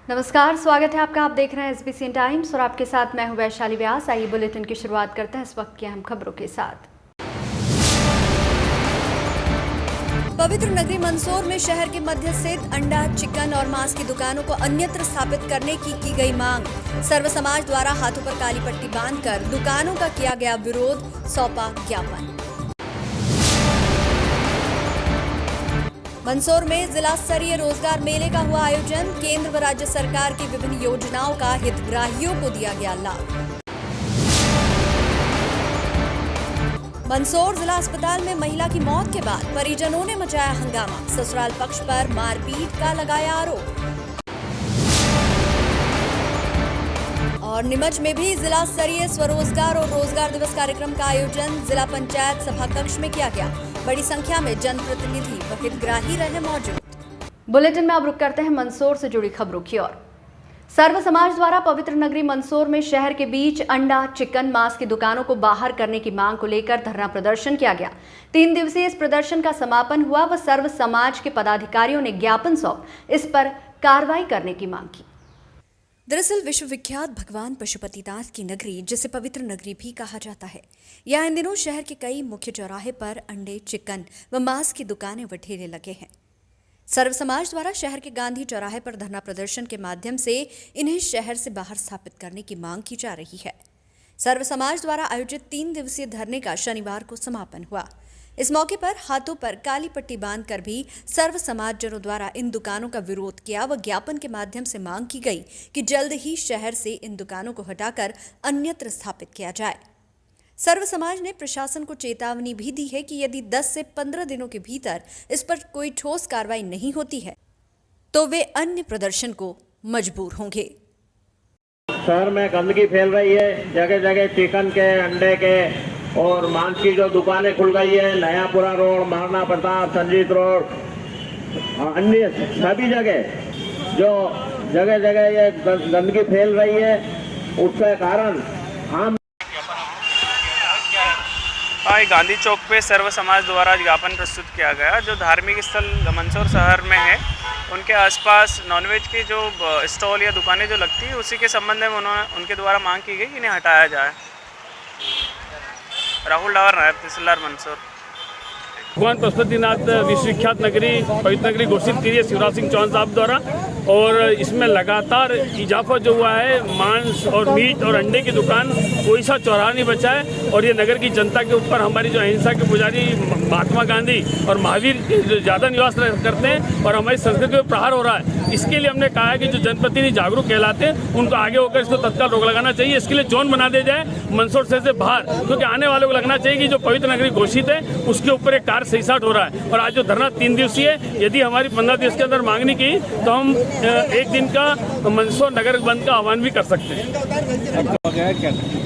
नमस्कार, स्वागत है आपका। आप देख रहे हैं एसबीसी टाइम्स और आपके साथ मैं हूं वैशाली व्यास। आइए बुलेटिन की शुरुआत करते हैं इस वक्त की अहम खबरों के साथ। पवित्र नगरी मंदसौर में शहर के मध्य स्थित अंडा, चिकन और मांस की दुकानों को अन्यत्र स्थापित करने की गई मांग। सर्व समाज द्वारा हाथों पर काली पट्टी बांधकर दुकानों का किया गया विरोध, सौंपा ज्ञापन। मंदसौर में जिला स्तरीय रोजगार मेले का हुआ आयोजन। केंद्र व राज्य सरकार की विभिन्न योजनाओं का हितग्राहियों को दिया गया लाभ। मंदसौर जिला अस्पताल में महिला की मौत के बाद परिजनों ने मचाया हंगामा। ससुराल पक्ष पर मारपीट का लगाया आरोप। और नीमच में भी जिला स्तरीय स्वरोजगार और रोजगार दिवस कार्यक्रम का आयोजन जिला पंचायत सभा कक्ष में किया गया। बड़ी संख्या में जनप्रतिनिधि व हितग्राही रहे मौजूद। बुलेटिन में अब रुक करते हैं मंदसौर से जुड़ी खबरों की ओर। सर्व समाज द्वारा पवित्र नगरी मंदसौर में शहर के बीच अंडा, चिकन, मांस की दुकानों को बाहर करने की मांग को लेकर धरना प्रदर्शन किया गया। 3 दिवसीय इस प्रदर्शन का समापन हुआ व सर्व समाज के पदाधिकारियों ने ज्ञापन सौंप इस पर कार्रवाई करने की मांग की। दरअसल विश्वविख्यात भगवान पशुपतिनाथ की नगरी, जिसे पवित्र नगरी भी कहा जाता है, यहाँ इन दिनों शहर के कई मुख्य चौराहे पर अंडे, चिकन व मांस की दुकानें व ठेले लगे हैं। सर्व समाज द्वारा शहर के गांधी चौराहे पर धरना प्रदर्शन के माध्यम से इन्हें शहर से बाहर स्थापित करने की मांग की जा रही है। सर्व समाज द्वारा आयोजित 3 दिवसीय धरने का शनिवार को समापन हुआ। इस मौके पर हाथों पर काली पट्टी बांधकर भी सर्व समाजजनों द्वारा इन दुकानों का विरोध किया व ज्ञापन के माध्यम से मांग की गई कि जल्द ही शहर से इन दुकानों को हटाकर अन्यत्र स्थापित किया जाए। सर्व समाज ने प्रशासन को चेतावनी भी दी है कि यदि 10 से 15 दिनों के भीतर इस पर कोई ठोस कार्रवाई नहीं होती है तो वे अन्य प्रदर्शन को मजबूर होंगे। शहर में गंदगी फैल रही है, जगह जगह चिकन के, अंडे के और मांस की जो दुकानें खुल गई है, नयापुरा रोड, महाराणा प्रताप, संजीत रोड, अन्य सभी जगह जो जगह जगह ये गंदगी फैल रही है, उसके कारण हम आज गांधी चौक पे सर्व समाज द्वारा ज्ञापन प्रस्तुत किया गया। जो धार्मिक स्थल मंदसौर शहर में है, उनके आसपास नॉनवेज की जो स्टॉल या दुकानें जो लगती है, उसी के संबंध में उनके द्वारा मांग की गई इन्हें हटाया जाए। राहुल डावर, नायब तहसीलदार मंदसौर। भगवान पशुपतिनाथ विश्वविख्यात नगरी, पवित्र नगरी घोषित की है शिवराज सिंह चौहान साहब द्वारा, और इसमें लगातार इजाफा जो हुआ है, मांस और मीट और अंडे की दुकान कोई सा चौराहा नहीं बचा है। और ये नगर की जनता के ऊपर हमारी जो अहिंसा के पुजारी महात्मा गांधी और महावीर ज़्यादा निवास करते हैं और हमारी संस्कृति पर प्रहार हो रहा है। इसके लिए हमने कहा है कि जो जनप्रतिनिधि जागरूक कहलाते हैं, उनको आगे होकर इसको तत्काल रोक लगाना चाहिए। इसके लिए जोन बना दिया जाए मंदसौर शहर से बाहर, क्योंकि आने वालों को लगना चाहिए कि जो पवित्र नगरी घोषित है उसके ऊपर एक कार्य सही साट हो रहा है। और आज जो धरना 3 दिवसीय है, यदि हमारी 15 दिवस के अंदर मांग नहीं की तो हम 1 दिन का मंदसौर नगर बंद का आह्वान भी कर सकते हैं।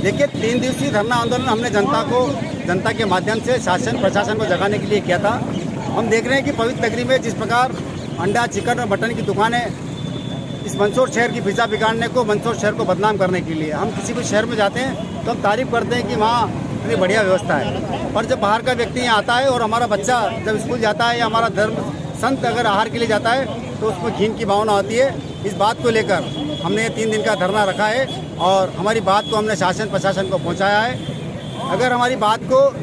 देखिए, 3 दिवसीय धरना आंदोलन हमने जनता के माध्यम से शासन प्रशासन को जगाने के लिए किया था। हम देख रहे हैं कि पवित्र नगरी में जिस प्रकार अंडा, चिकन और मटन की दुकानें इस मंदसौर शहर की फिजा बिगाड़ने को, मंदसौर शहर को बदनाम करने के लिए, हम किसी भी शहर में जाते हैं तो हम तारीफ करते हैं कि वहाँ इतनी बढ़िया व्यवस्था है। पर जब बाहर का व्यक्ति यहाँ आता है और हमारा बच्चा जब स्कूल जाता है या हमारा धर्म संत अगर आहार के लिए जाता है तो उसमें घिन की भावना होती है। इस बात को लेकर हमने 3 दिन का धरना रखा है और हमारी बात को हमने शासन प्रशासन को पहुँचाया है। अगर हमारी बात को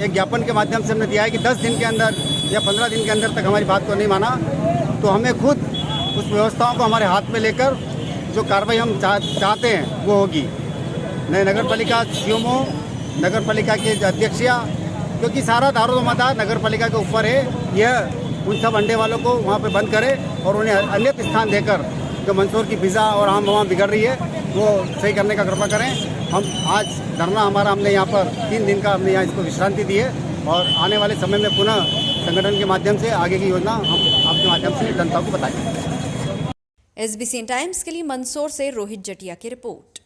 एक ज्ञापन के माध्यम से हमने दिया है कि 10 दिन के अंदर या 15 दिन के अंदर तक हमारी बात को नहीं माना तो हमें खुद उस व्यवस्थाओं को हमारे हाथ में लेकर जो कार्रवाई हम चाहते हैं वो होगी। नगर पालिका सीएमओ, नगर पालिका के अध्यक्षा, क्योंकि सारा दारोमदार नगर पालिका के ऊपर है, यह उन सब अंडे वालों को वहाँ पे बंद करे और उन्हें अन्यत्र स्थान देकर जो मंदसौर की फिजा और आम हवा बिगड़ रही है वो सही करने का कृपा करें। हम आज धरना हमने यहाँ पर 3 दिन का हमने यहाँ इसको विश्रांति दी है और आने वाले समय में पुनः संगठन के माध्यम से आगे की योजना हम आपके माध्यम से जनता को बताएंगे। एसबीसी टाइम्स के लिए मंदसौर से रोहित जटिया की रिपोर्ट।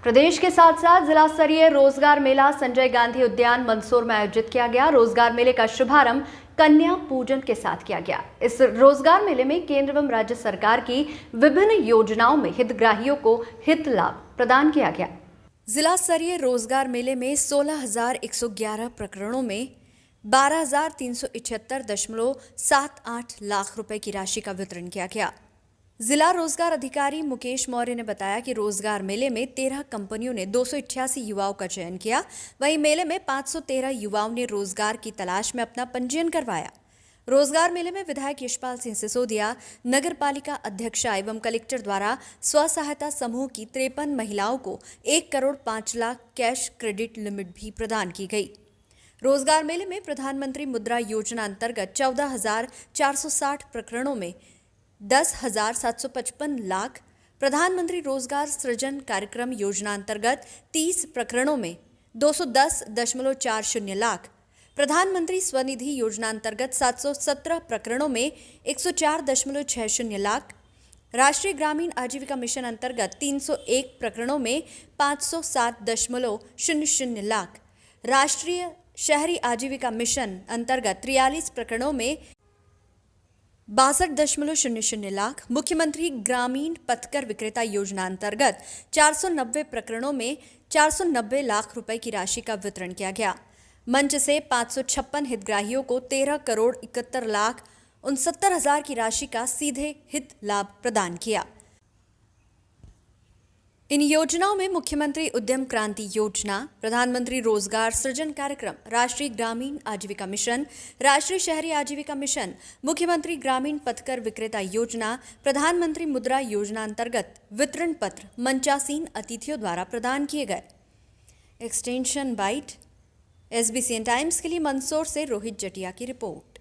प्रदेश के साथ साथ जिला स्तरीय रोजगार मेला संजय गांधी उद्यान मंदसौर में आयोजित किया गया। रोजगार मेले का शुभारंभ कन्या पूजन के साथ किया गया। इस रोजगार मेले में केंद्र एवं राज्य सरकार की विभिन्न योजनाओं में हितग्राहियों को हित लाभ प्रदान किया गया। जिला स्तरीय रोजगार मेले में 16,111 प्रकरणों में 12,371.78 लाख रुपए की राशि का वितरण किया गया। जिला रोजगार अधिकारी मुकेश मौर्य ने बताया कि रोजगार मेले में 13 कंपनियों ने 288 युवाओं का चयन किया। वहीं मेले में 513 युवाओं ने रोजगार की तलाश में अपना पंजीयन करवाया। रोजगार मेले में विधायक यशपाल सिंह सिसोदिया, नगर पालिका अध्यक्षा एवं कलेक्टर द्वारा स्व सहायता समूह की 53 महिलाओं को 1 crore 5 lakh cash credit limit भी प्रदान की गई। रोजगार मेले में प्रधानमंत्री मुद्रा योजना अंतर्गत 14,460 प्रकरणों में 10,755 लाख, प्रधानमंत्री रोजगार सृजन कार्यक्रम योजना अंतर्गत 30 प्रकरणों में 210.40 लाख, प्रधानमंत्री स्वनिधि योजना अंतर्गत 717 प्रकरणों में 104.60 लाख, राष्ट्रीय ग्रामीण आजीविका मिशन अंतर्गत 301 प्रकरणों में 507.00 लाख, राष्ट्रीय शहरी आजीविका मिशन अंतर्गत 43 प्रकरणों में 62.00 लाख, मुख्यमंत्री ग्रामीण पथकर विक्रेता योजना अंतर्गत 490 प्रकरणों में 490 लाख रुपए की राशि का वितरण किया गया। मंच से 556 हितग्राहियों को 13 करोड़ 71 लाख 69 हजार की राशि का सीधे हित लाभ प्रदान किया। इन योजनाओं में मुख्यमंत्री उद्यम क्रांति योजना, प्रधानमंत्री रोजगार सृजन कार्यक्रम, राष्ट्रीय ग्रामीण आजीविका मिशन, राष्ट्रीय शहरी आजीविका मिशन, मुख्यमंत्री ग्रामीण पथकर विक्रेता योजना, प्रधानमंत्री मुद्रा योजना अंतर्गत वितरण पत्र मंचासीन अतिथियों द्वारा प्रदान किए गए। एक्सटेंशन बाइट, SBCN टाइम्स के लिए मंदसौर से रोहित जटिया की रिपोर्ट।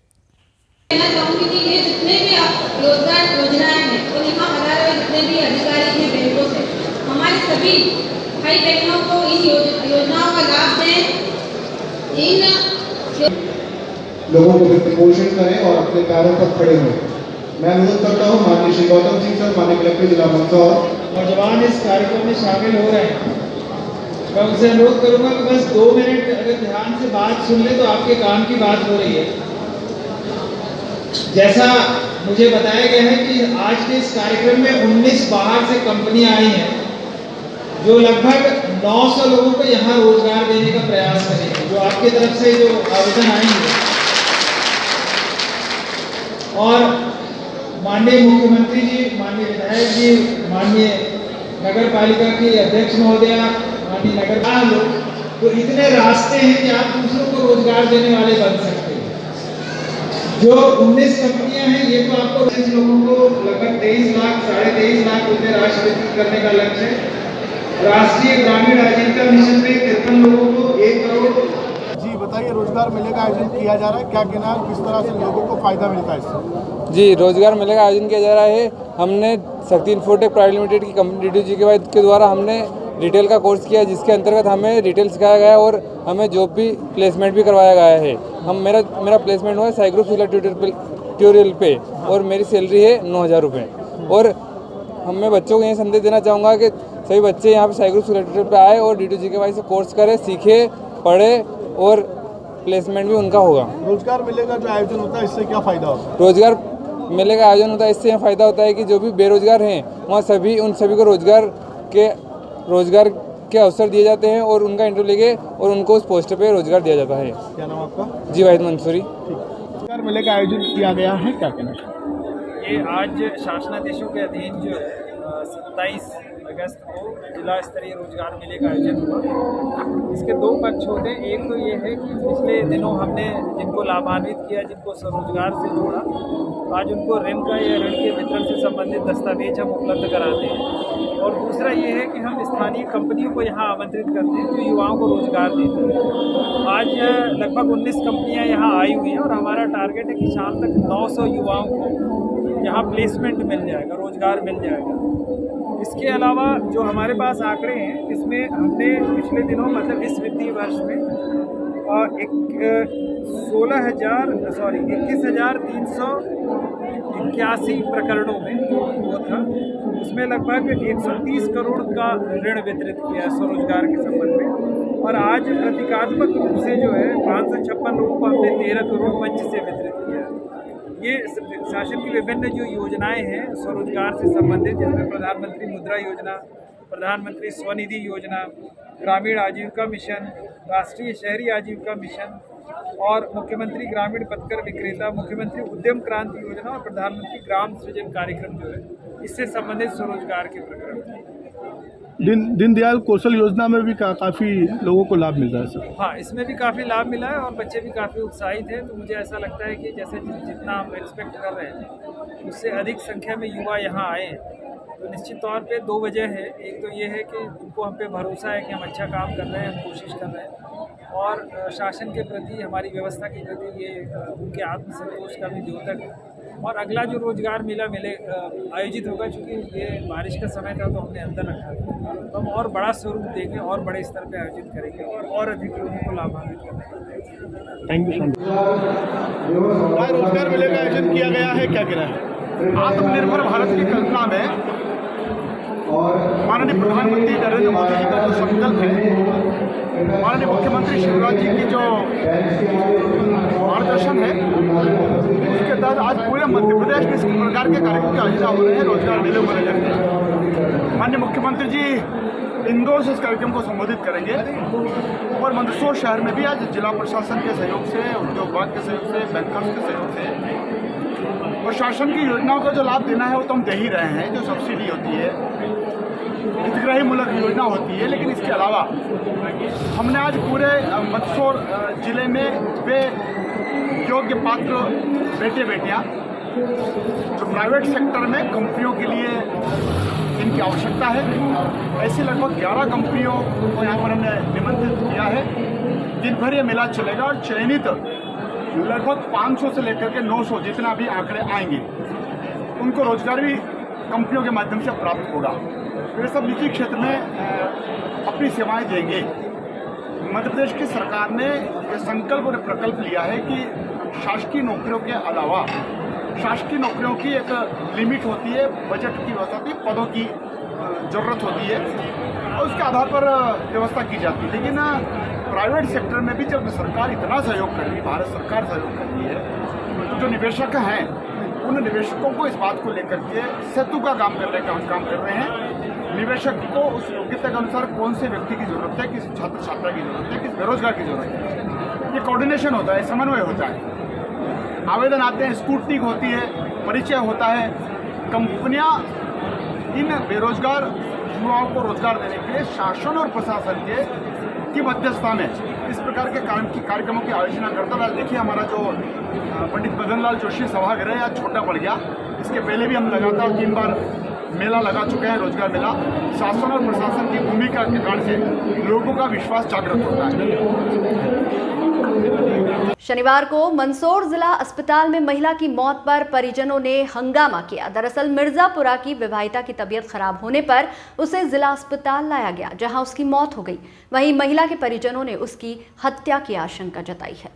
कहना चाहूँगी कि ये जितने भी रोजगार योजनाएं हैं और यहाँ हमारे जितने भी अधिकारी हैं बैंकों से, हमारे सभी भाई बहनों को इन योजनाओं का लाभ दें। इन लोगों को वित्त पोषण करें और अपने पैरों पर खड़े हों। मैं अनुरोध करता हूँ माननीय श्री गौतम सिंह सर, माननीय कलेक्टर जिला मंदसौर, नौजवान इस कार्यक्रम में शामिल हो रहे हैं। मैं उनसे अनुरोध करूंगा कि बस 2 मिनट अगर ध्यान से बात सुन ले तो आपके काम की बात हो रही है। जैसा मुझे बताया गया है कि आज के इस कार्यक्रम में 19 बाहर से कंपनियां आई हैं जो लगभग 900 लोगों को यहाँ रोजगार देने का प्रयास करेंगे। जो आपकी तरफ से जो आवेदन आएंगे और माननीय मुख्यमंत्री जी, माननीय विधायक जी, माननीय नगर पालिका की अध्यक्ष महोदया, माननीय नगर लोग, तो इतने रास्ते हैं कि आप दूसरों को रोजगार देने वाले बन सकते हैं। जो 19 कंपनियां हैं ये तो आपको लोगों को लगभग 23 लाख 23.5 लाख रुपए राशि वितरित करने का लक्ष्य है। राष्ट्रीय ग्रामीण आजीविका मिशन में 53 लोगों को 1 करोड़। जी बताइए, रोजगार मेले का आयोजन किया जा रहा है, क्या कहना है, किस तरह से लोगों को फायदा मिलता है इससे? जी, रोजगार मेले का आयोजन किया जा रहा है। हमने शक्ति इन्फोटेक प्राइवेट लिमिटेड की कंपनी DDGKY के द्वारा हमने रिटेल का कोर्स किया, जिसके अंतर्गत हमें रिटेल सिखाया गया और हमें जॉब भी प्लेसमेंट भी करवाया गया है। मेरा प्लेसमेंट हुआ है साइग्रुप सिला ट्यूटोरियल पे और मेरी सैलरी है 9,000 रुपये। और मैं बच्चों को यही संदेश देना चाहूँगा कि सभी बच्चे यहाँ पे साइग्रुप सिला ट्यूटोरियल पे आए और DDGKY से कोर्स करें, सीखे, पढ़े और प्लेसमेंट भी उनका होगा। रोजगार मेले का जो आयोजन होता है इससे क्या फायदा होता है? रोजगार मेले का आयोजन होता है, इससे फ़ायदा होता है कि जो भी बेरोजगार हैं वहाँ उन सभी को रोजगार के अवसर दिए जाते हैं और उनका इंटरव्यू लेके और उनको उस पोस्ट पे रोजगार दिया जाता है। क्या नाम आपका? जी, वाहिद मंसूरी। रोजगार मेले का आयोजन किया गया है, क्या कहना है? ये आज शासनादेशों के अधीन जो है 27 अगस्त को जिला स्तरीय रोजगार मेले का आयोजन हुआ। इसके 2 पक्ष होते हैं। एक तो ये है कि पिछले दिनों हमने जिनको लाभान्वित किया, जिनको स्वरोजगार से जोड़ा, आज उनको ऋण का या ऋण के वितरण से संबंधित दस्तावेज हम उपलब्ध कराते हैं। और दूसरा ये है कि हम स्थानीय कंपनियों को यहाँ आमंत्रित करते हैं जो युवाओं को रोजगार देते हैं। आज लगभग 19 कंपनियाँ यहाँ आई हुई हैं और हमारा टारगेट है कि शाम तक 900 युवाओं को यहाँ प्लेसमेंट मिल जाएगा, रोजगार मिल जाएगा। इसके अलावा जो हमारे पास आंकड़े हैं, इसमें हमने पिछले दिनों मतलब इस वित्तीय वर्ष में 21,381 प्रकरणों में वो था, उसमें लगभग 130 करोड़ का ऋण वितरित किया है स्वरोजगार के संबंध में। और आज प्रतीकात्मक रूप से जो है 556 लोगों को हमने 13 करोड़ मंच से वितरित किया है। ये शासन की विभिन्न जो योजनाएं हैं स्वरोजगार से संबंधित, जिसमें प्रधानमंत्री मुद्रा योजना, प्रधानमंत्री स्वनिधि योजना, ग्रामीण आजीविका मिशन, राष्ट्रीय शहरी आजीविका मिशन, और मुख्यमंत्री ग्रामीण पथकर विक्रेता, मुख्यमंत्री उद्यम क्रांति योजना और प्रधानमंत्री ग्राम सृजन कार्यक्रम जो है इससे संबंधित स्वरोजगार के प्रकरण। दीनदयाल कौशल योजना में भी काफ़ी लोगों को लाभ मिल रहा है सर। हाँ, इसमें भी काफ़ी लाभ मिला है और बच्चे भी काफ़ी उत्साहित हैं। तो मुझे ऐसा लगता है कि जैसे जितना हम एक्सपेक्ट कर रहे थे उससे अधिक संख्या में युवा यहाँ आए हैं। तो निश्चित तौर पे दो वजह है। एक तो ये है कि उनको हम पे भरोसा है कि हम अच्छा काम कर रहे हैं, हम कोशिश कर रहे हैं, और शासन के प्रति, हमारी व्यवस्था के प्रति ये उनके आत्मसंतोष का भी द्योतक है। और अगला जो रोजगार मेला आयोजित होगा, चूँकि ये बारिश का समय था तो हमने अंदर रखा था, तो हम और बड़ा स्वरूप देंगे और बड़े स्तर पर आयोजित करेंगे और अधिक लोगों को लाभान्वित करेंगे। Thank you. रोजगार मेले का आयोजन किया गया है, क्या कहना है? आत्मनिर्भर भारत की कल्पना में माननीय प्रधानमंत्री नरेंद्र मोदी जी का जो संकल्प है, माननीय मुख्यमंत्री शिवराज जी की जो मार्गदर्शन है, उसके तहत आज पूरे मध्य प्रदेश में इस प्रकार के कार्यक्रम का आयोजन हो रहे हैं, रोजगार मेले को लेकर के। माननीय मुख्यमंत्री जी इंदौर से इस कार्यक्रम को संबोधित करेंगे और मंदसौर शहर में भी आज जिला प्रशासन के सहयोग से, उद्योग विभाग के सहयोग से, बैंकर्स के सहयोग से और शासन की योजनाओं का जो लाभ देना है वो तो हम दे ही रहे हैं। जो सब्सिडी होती है, हितग्राही मूलक योजना होती है, लेकिन इसके अलावा हमने आज पूरे मंदसौर जिले में वे योग्य पात्र बेटे बेटियां जो प्राइवेट सेक्टर में कंपनियों के लिए इनकी आवश्यकता है, ऐसी लगभग 11 कंपनियों को यहाँ पर हमने निमंत्रित किया है। दिन भर ये मेला चलेगा और चयनित लगभग 500 से लेकर के 900 जितना भी आंकड़े आएंगे उनको रोजगार भी कंपनियों के माध्यम से प्राप्त होगा। वे सब निजी क्षेत्र में अपनी सेवाएं देंगे। मध्य प्रदेश की सरकार ने ये संकल्प और प्रकल्प लिया है कि शासकीय नौकरियों के अलावा शासकीय नौकरियों की एक लिमिट होती है, बजट की व्यवस्था होती है, पदों की ज़रूरत होती है और उसके आधार पर व्यवस्था की जाती है। लेकिन प्राइवेट सेक्टर में भी जब सरकार इतना सहयोग कर रही है, भारत सरकार सहयोग कर रही है, तो जो निवेशक हैं उन निवेशकों को इस बात को लेकर के सेतु का काम करने का हम काम कर रहे हैं। निवेशक को उस योग्यता के अनुसार कौन से व्यक्ति की ज़रूरत है, किस छात्र छात्रा की ज़रूरत है, किस बेरोजगार की ज़रूरत है, ये कोऑर्डिनेशन होता है, समन्वय होता है। आवेदन आते हैं, स्क्रूटनी होती है, परिचय होता है। कंपनियां इन बेरोजगार युवाओं को रोजगार देने के लिए शासन और प्रशासन की मध्यस्थता में इस प्रकार के कार्यक्रमों की आयोजना करता है। देखिए, हमारा जो पंडित मदन लाल जोशी सभागृह आज छोटा पड़ गया, इसके पहले भी हम लगातार 3 बार मेला लगा चुके हैं, रोजगार मेला। शासन और प्रशासन की भूमिका के कारण से लोगों का विश्वास जागृत होता है। शनिवार को मंदसौर जिला अस्पताल में महिला की मौत पर परिजनों ने हंगामा किया। दरअसल मिर्जापुरा की विवाहिता की तबीयत खराब होने पर उसे जिला अस्पताल लाया गया, जहां उसकी मौत हो गई। वहीं महिला के परिजनों ने उसकी हत्या की आशंका जताई है।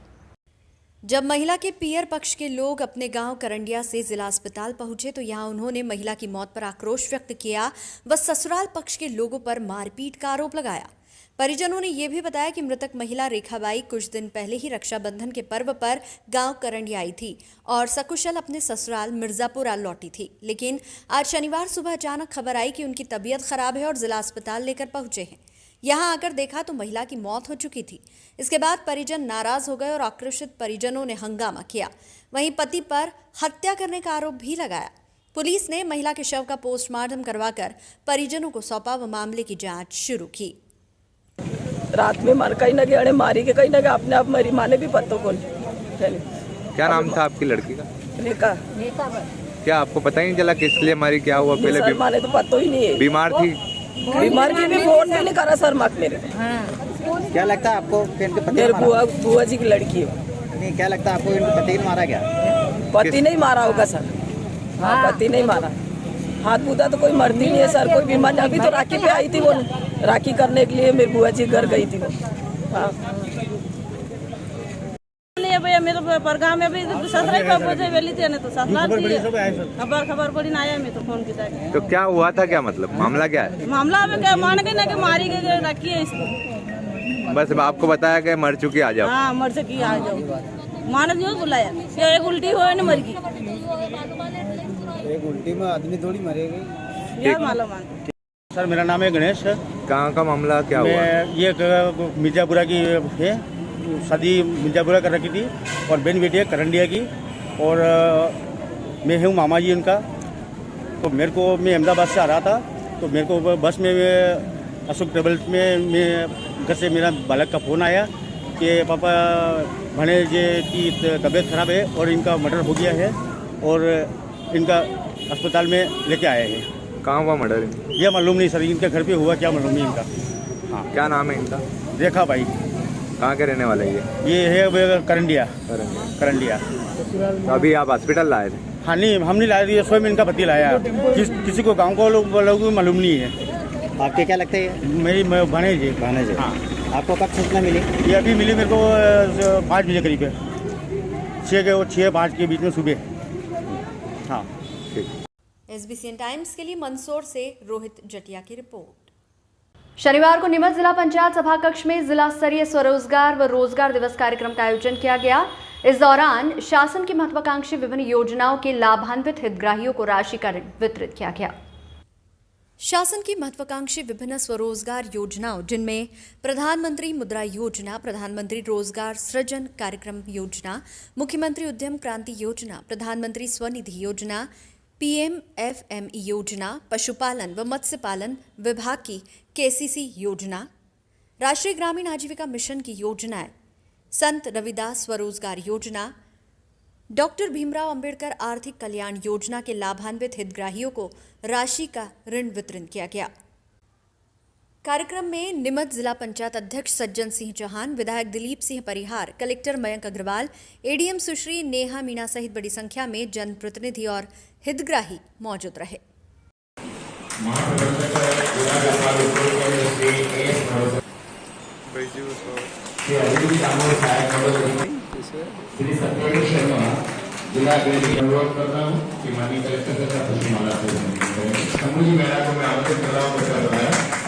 जब महिला के पियर पक्ष के लोग अपने गांव करंडिया से जिला अस्पताल पहुंचे तो यहां उन्होंने महिला की मौत पर आक्रोश व्यक्त किया व ससुराल पक्ष के लोगों पर मारपीट का आरोप लगाया। परिजनों ने यह भी बताया कि मृतक महिला रेखाबाई कुछ दिन पहले ही रक्षाबंधन के पर्व पर गांव करंडिया आई थी और सकुशल अपने ससुराल मिर्जापुरा लौटी थी। लेकिन आज शनिवार सुबह अचानक खबर आई कि उनकी तबीयत खराब है और जिला अस्पताल लेकर पहुंचे हैं। यहां आकर देखा तो महिला की मौत हो चुकी थी। इसके बाद परिजन नाराज हो गए और आक्रोशित परिजनों ने हंगामा किया। वहीं पति पर हत्या करने का आरोप भी लगाया। पुलिस ने महिला के शव का पोस्टमार्टम करवाकर परिजनों को सौंपा व मामले की जांच शुरू की। रात में मर कहीं न गए मारी के कहीं न गए अपने आप मरी, माने भी पत्तों को। क्या नाम था आपकी लड़की का? रेखा। क्या आपको पता ही नहीं चला किस लिए मारी, क्या हुआ? पहले माने तो पता ही नहीं है। बीमार थी? बीमार की भी फोन भी नहीं करा सर मत मेरे। क्या लगता है आपको? मेरे बुआ जी की लड़की है। नहीं, क्या लगता है आपको? इनके पति ने मारा क्या? पति नहीं मारा होगा सर। हाँ, पति नहीं मारा। हाथ बूदा तो कोई मरती नहीं है सर, कोई बीमार। अभी तो राखी पे आई थी, वो राखी करने के लिए मेरी बुआ जी घर गई थी वो। हाँ, भैया मेरे परगाम में अभी ससुराल पे पहुंचे वेली थे ना, तो ससुराल थी खबर पड़ी ना आया, मैं तो फोन किया। तो क्या हुआ था, क्या मतलब मामला क्या है? मामला में क्या मान गए ना कि मारी गई रखी है इसको। बस आपको बताया कि मर चुकी, आ जाओ। हाँ, मर चुकी आ जाओ। मानस जो बुलाया, एक उल्टी हो न मर गई। एक उल्टी में आदमी थोड़ी मरेगी, यार मालूम। सर मेरा नाम है गणेश। कहाँ का मामला क्या हुआ? ये मिर्जापुरा की है, शादी मिर्जापुरा कर रखी थी और बहन बेटी है करंडिया की, और मैं हूँ मामा जी उनका। तो मेरे को, मैं अहमदाबाद से आ रहा था, तो मेरे को बस में अशोक ट्रेवल्स में मैं घर से मेरा बालक का फ़ोन आया कि पापा भणेजे की तबीयत ख़राब है और इनका मर्डर हो गया है और इनका अस्पताल में लेके आए हैं। कहाँ हुआ मर्डर? यह मालूम नहीं सर, इनके घर पे हुआ क्या मालूम नहीं इनका। हाँ, क्या नाम है इनका? रेखा भाई। कहाँ के रहने वाले ये है करंडिया। तो अभी आप हॉस्पिटल लाए थे? हाँ, नहीं हम नहीं लाए थे, स्वयं इनका पति लाया। किसी को गाँव को लोग मालूम नहीं है। आपके क्या लगता है? मेरी भाणेजी। हाँ। आपको कब सूचना मिली? ये अभी मिली मेरे को 5 बजे करीब है, 6-5 के बीच में सुबह। हाँ, SBCN टाइम्स के लिए मंदसौर से रोहित जटिया की रिपोर्ट। शनिवार को नीमच जिला पंचायत सभाकक्ष में जिला स्तरीय स्वरोजगार व रोजगार दिवस कार्यक्रम का आयोजन किया गया। इस दौरान शासन की महत्वाकांक्षी विभिन्न योजनाओं के लाभान्वित हितग्राहियों को राशि का ऋण वितरित किया गया। शासन की महत्वाकांक्षी विभिन्न स्वरोजगार योजनाओं, जिनमें प्रधानमंत्री मुद्रा योजना, प्रधानमंत्री रोजगार सृजन कार्यक्रम योजना, मुख्यमंत्री उद्यम क्रांति योजना, प्रधानमंत्री स्वनिधि योजना, PMFME योजना, पशुपालन व मत्स्य पालन विभाग की KCC योजना, राष्ट्रीय ग्रामीण आजीविका मिशन की योजनाएं, संत रविदास स्वरोजगार योजना, डॉक्टर भीमराव अंबेडकर आर्थिक कल्याण योजना के लाभान्वित हितग्राहियों को राशि का ऋण वितरण किया गया। कार्यक्रम में नीमच जिला पंचायत अध्यक्ष सज्जन सिंह चौहान, विधायक दिलीप सिंह परिहार, कलेक्टर मयंक अग्रवाल, ADM सुश्री नेहा मीणा सहित बड़ी संख्या में जनप्रतिनिधि और हितग्राही मौजूद रहे। जिला की अनुरोध करता हूँ कि माननीय कलेक्टर के साथ पुष्पमाला से समूह मेला को मैं आमंत्रित कर रहा हूँ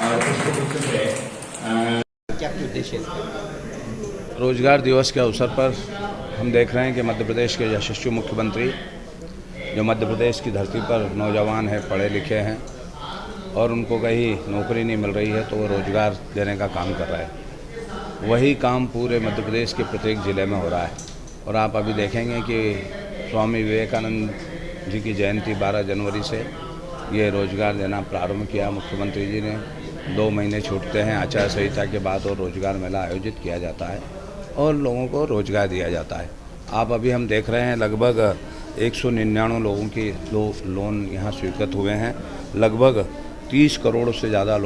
और पुष्प से क्या उद्देश्य है? रोजगार दिवस के अवसर पर हम देख रहे हैं कि मध्य प्रदेश के यशस्वी मुख्यमंत्री, जो मध्य प्रदेश की धरती पर नौजवान हैं, पढ़े लिखे हैं और उनको कहीं नौकरी नहीं मिल रही है, तो वो रोजगार देने का काम कर रहे हैं। वही काम पूरे मध्य प्रदेश के प्रत्येक ज़िले में हो रहा है। और आप अभी देखेंगे कि स्वामी विवेकानंद जी की जयंती 12 जनवरी से ये रोजगार देना प्रारंभ किया मुख्यमंत्री जी ने। 2 महीने छूटते हैं आचार संहिता के बाद और रोजगार मेला आयोजित किया जाता है और लोगों को रोजगार दिया जाता है। आप अभी हम देख रहे हैं लगभग 199 लोगों की लोन यहाँ स्वीकृत हुए हैं। लगभग 30 करोड़ से ज़्यादा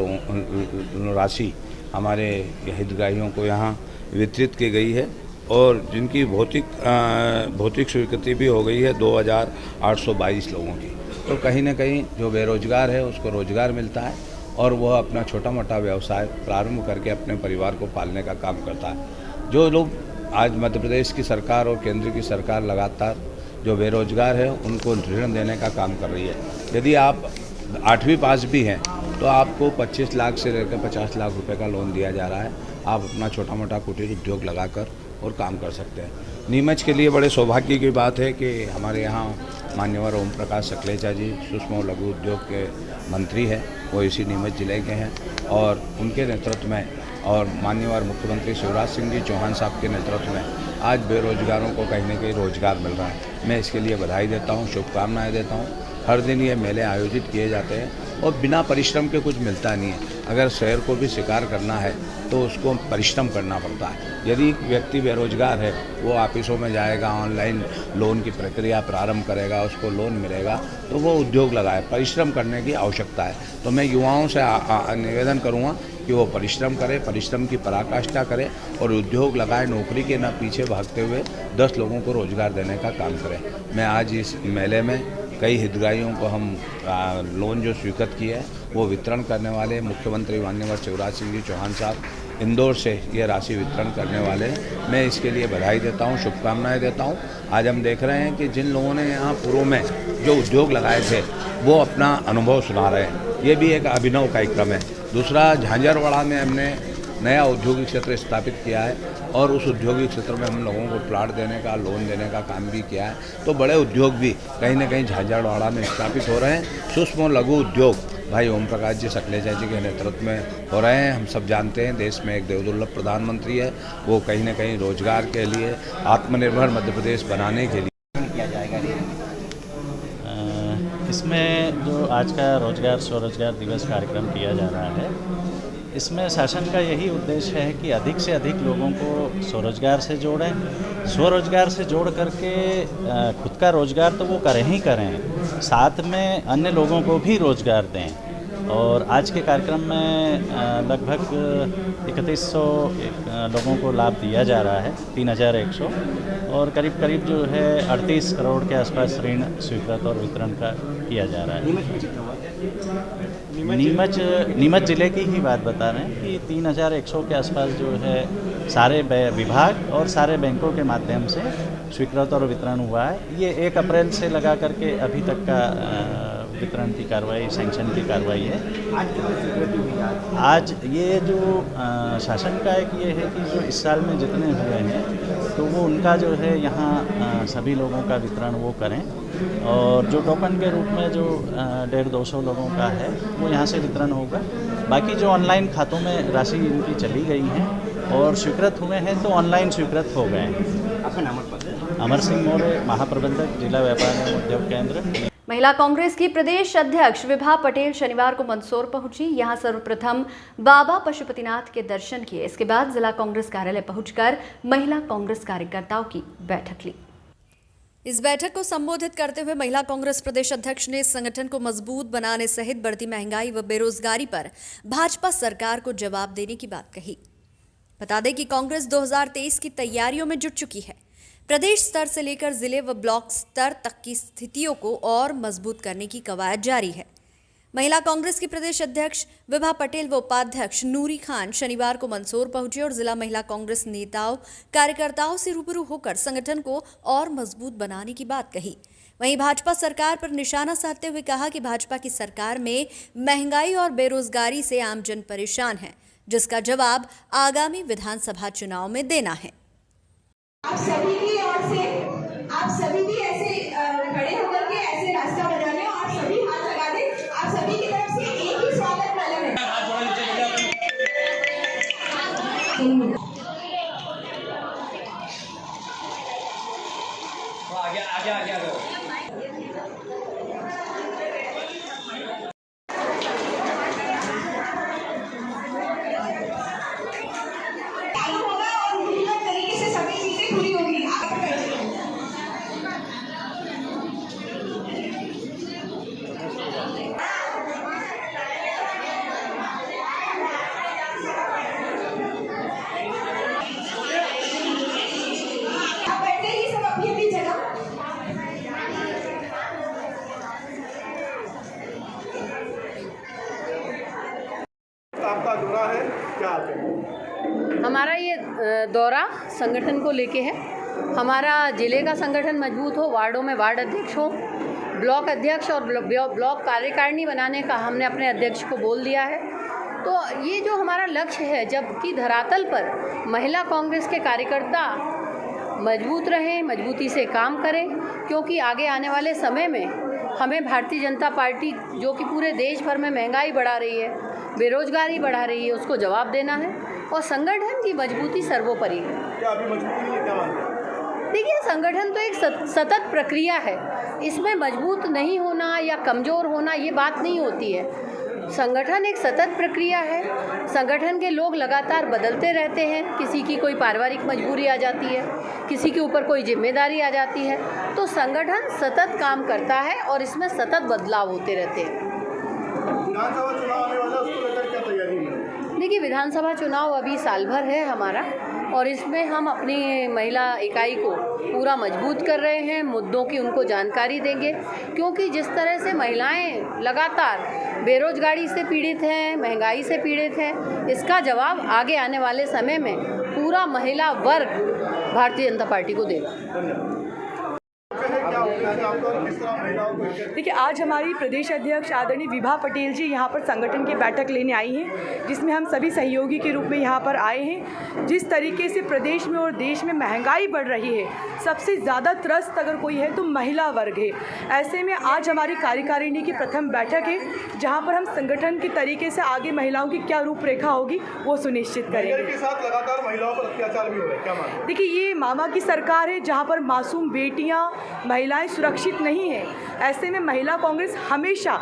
राशि हमारे हितग्राहियों को यहाँ वितरित की गई है और जिनकी भौतिक स्वीकृति भी हो गई है 2822 लोगों की। तो कहीं ना कहीं जो बेरोजगार है उसको रोजगार मिलता है और वह अपना छोटा मोटा व्यवसाय प्रारंभ करके अपने परिवार को पालने का काम करता है। जो लोग आज मध्य प्रदेश की सरकार और केंद्र की सरकार लगातार जो बेरोजगार है उनको ऋण देने का काम कर रही है। यदि आप 8वीं पास भी हैं तो आपको 25 लाख से लेकर 50 लाख रुपए का लोन दिया जा रहा है। आप अपना छोटा मोटा कुटीर उद्योग लगाकर और काम कर सकते हैं। नीमच के लिए बड़े सौभाग्य की बात है कि हमारे यहाँ मान्यवर ओम प्रकाश सकलेचा जी सूक्ष्म और लघु उद्योग के मंत्री हैं, वो इसी नीमच जिले के हैं और उनके नेतृत्व में और मान्यवर मुख्यमंत्री शिवराज सिंह जी चौहान साहब के नेतृत्व में आज बेरोजगारों को कहीं ना कहीं रोजगार मिल रहा है। मैं इसके लिए बधाई देता हूँ, शुभकामनाएँ देता हूँ। हर दिन ये मेले आयोजित किए जाते हैं और बिना परिश्रम के कुछ मिलता नहीं है। अगर शहर को भी शिकार करना है तो उसको परिश्रम करना पड़ता है। यदि व्यक्ति बेरोजगार है, वो ऑफिसों में जाएगा, ऑनलाइन लोन की प्रक्रिया प्रारंभ करेगा, उसको लोन मिलेगा, तो वो उद्योग लगाए। परिश्रम करने की आवश्यकता है। तो मैं युवाओं से निवेदन करूँगा कि वो परिश्रम करें, परिश्रम की पराकाष्ठा करें और उद्योग लगाए। नौकरी के न पीछे भागते हुए 10 लोगों को रोजगार देने का काम करें। मैं आज इस मेले में कई हितग्राहियों को हम लोन जो स्वीकृत किए हैं वो वितरण करने वाले मुख्यमंत्री माननीय शिवराज सिंह जी चौहान साहब इंदौर से ये राशि वितरण करने वाले हैं। मैं इसके लिए बधाई देता हूँ, शुभकामनाएं देता हूँ। आज हम देख रहे हैं कि जिन लोगों ने यहाँ पूर्व में जो उद्योग लगाए थे वो अपना अनुभव सुना रहे हैं। ये भी एक अभिनव कार्यक्रम है। दूसरा, झांझरवाड़ा में हमने नया औद्योगिक क्षेत्र स्थापित किया है और उस औद्योगिक क्षेत्र में हम लोगों को प्लाट देने का, लोन देने का काम भी किया है। तो बड़े उद्योग भी कहीं ना कहीं झांझरवाड़ा में स्थापित हो रहे हैं। सूक्ष्म लघु उद्योग भाई ओम प्रकाश जी सकलेचा जी के नेतृत्व में हो रहे हैं। हम सब जानते हैं देश में एक देवदुर्लभ प्रधानमंत्री है, वो कहीं ना कहीं रोजगार के लिए, आत्मनिर्भर मध्य प्रदेश बनाने के लिए किया जाएगा। इसमें जो आज का रोजगार स्वरोजगार दिवस कार्यक्रम किया जा रहा है, इसमें शासन का यही उद्देश्य है कि अधिक से अधिक लोगों को स्वरोजगार से जोड़ें। स्वरोजगार से जोड़ करके खुद का रोजगार तो वो करें ही करें, साथ में अन्य लोगों को भी रोजगार दें। और आज के कार्यक्रम में लगभग 3100 लोगों को लाभ दिया जा रहा है, 3100, और करीब करीब जो है 38 करोड़ के आसपास ऋण स्वीकृत और वितरण का किया जा रहा है। नीमच जिले की ही बात बता रहे हैं कि 3100 के आसपास जो है सारे विभाग और सारे बैंकों के माध्यम से स्वीकृत और वितरण हुआ है। ये 1 अप्रैल से लगा करके अभी तक का वितरण की कार्रवाई, सैंक्शन की कार्रवाई है। आज ये जो शासन का एक ये है कि जो इस साल में जितने हुए हैं तो वो उनका जो है यहाँ सभी लोगों का वितरण वो करें, और जो टोकन के रूप में जो 150-200 लोगों का है वो यहाँ से वितरण होगा। बाकी जो ऑनलाइन खातों में राशि इनकी चली गई हैं और स्वीकृत हुए हैं तो ऑनलाइन स्वीकृत हो गए हैं। आपका नाम और पद? अमर सिंह मौर्य, महाप्रबंधक, जिला व्यापार एवं उद्योग केंद्र। महिला कांग्रेस की प्रदेश अध्यक्ष विभा पटेल शनिवार को मंदसौर पहुंची। यहां सर्वप्रथम बाबा पशुपतिनाथ के दर्शन किए। इसके बाद जिला कांग्रेस कार्यालय पहुंचकर महिला कांग्रेस कार्यकर्ताओं की बैठक ली। इस बैठक को संबोधित करते हुए महिला कांग्रेस प्रदेश अध्यक्ष ने संगठन को मजबूत बनाने सहित बढ़ती महंगाई व बेरोजगारी पर भाजपा सरकार को जवाब देने की बात कही। बता दें कि कांग्रेस 2023 की तैयारियों में जुट चुकी है। प्रदेश स्तर से लेकर जिले व ब्लॉक स्तर तक की स्थितियों को और मजबूत करने की कवायद जारी है। महिला कांग्रेस की प्रदेश अध्यक्ष विभा पटेल व उपाध्यक्ष नूरी खान शनिवार को मंदसौर पहुंचे और जिला महिला कांग्रेस नेताओं कार्यकर्ताओं से रूबरू होकर संगठन को और मजबूत बनाने की बात कही। वहीं भाजपा सरकार पर निशाना साधते हुए कहा कि भाजपा की सरकार में महंगाई और बेरोजगारी से आम जन परेशान है, जिसका जवाब आगामी विधानसभा चुनाव में देना है। आप सभी की ओर से आप सभी भी ऐसे खड़े होकर के ऐसे रास्ता बना लें और सभी हाथ लगा दें। आप सभी की तरफ से एक ही स्वागत माला है। आगे आपका दौरा है, क्या हमारा ये दौरा संगठन को लेके है। हमारा जिले का संगठन मजबूत हो, वार्डों में वार्ड अध्यक्ष हो, ब्लॉक अध्यक्ष और ब्लॉक कार्यकारिणी बनाने का हमने अपने अध्यक्ष को बोल दिया है। तो ये जो हमारा लक्ष्य है, जबकि धरातल पर महिला कांग्रेस के कार्यकर्ता मजबूत रहें, मजबूती से काम करें, क्योंकि आगे आने वाले समय में हमें भारतीय जनता पार्टी जो कि पूरे देश भर में महंगाई बढ़ा रही है, बेरोजगारी बढ़ा रही है, उसको जवाब देना है और संगठन की मजबूती सर्वोपरि है। क्या अभी मजबूती है, क्या मानते हैं? देखिए, संगठन तो एक सतत प्रक्रिया है। इसमें मजबूत नहीं होना या कमज़ोर होना ये बात नहीं होती है। संगठन एक सतत प्रक्रिया है। संगठन के लोग लगातार बदलते रहते हैं। किसी की कोई पारिवारिक मजबूरी आ जाती है, किसी के ऊपर कोई जिम्मेदारी आ जाती है, तो संगठन सतत काम करता है और इसमें सतत बदलाव होते रहते हैं। विधानसभा चुनाव आने वाला, उसको लेकर क्या तैयारी है? देखिए, विधानसभा चुनाव अभी साल भर है हमारा, और इसमें हम अपनी महिला इकाई को पूरा मजबूत कर रहे हैं। मुद्दों की उनको जानकारी देंगे, क्योंकि जिस तरह से महिलाएं लगातार बेरोजगारी से पीड़ित हैं, महंगाई से पीड़ित हैं, इसका जवाब आगे आने वाले समय में पूरा महिला वर्ग भारतीय जनता पार्टी को देगा। देखिए, आज हमारी प्रदेश अध्यक्ष आदरणीय विभा पटेल जी यहाँ पर संगठन की बैठक लेने आई हैं, जिसमें हम सभी सहयोगी के रूप में यहाँ पर आए हैं। जिस तरीके से प्रदेश में और देश में महंगाई बढ़ रही है, सबसे ज़्यादा त्रस्त अगर कोई है तो महिला वर्ग है। ऐसे में आज हमारी कार्यकारिणी की प्रथम बैठक है, जहाँ पर हम संगठन के तरीके से आगे महिलाओं की क्या रूपरेखा होगी वो सुनिश्चित करेंगे। के साथ लगातार महिलाओं पर अत्याचार भी हो रहा है, क्या मानते हैं? देखिए, ये मामा की सरकार है जहाँ पर मासूम बेटियाँ, महिलाएं सुरक्षित नहीं हैं। ऐसे में महिला कांग्रेस हमेशा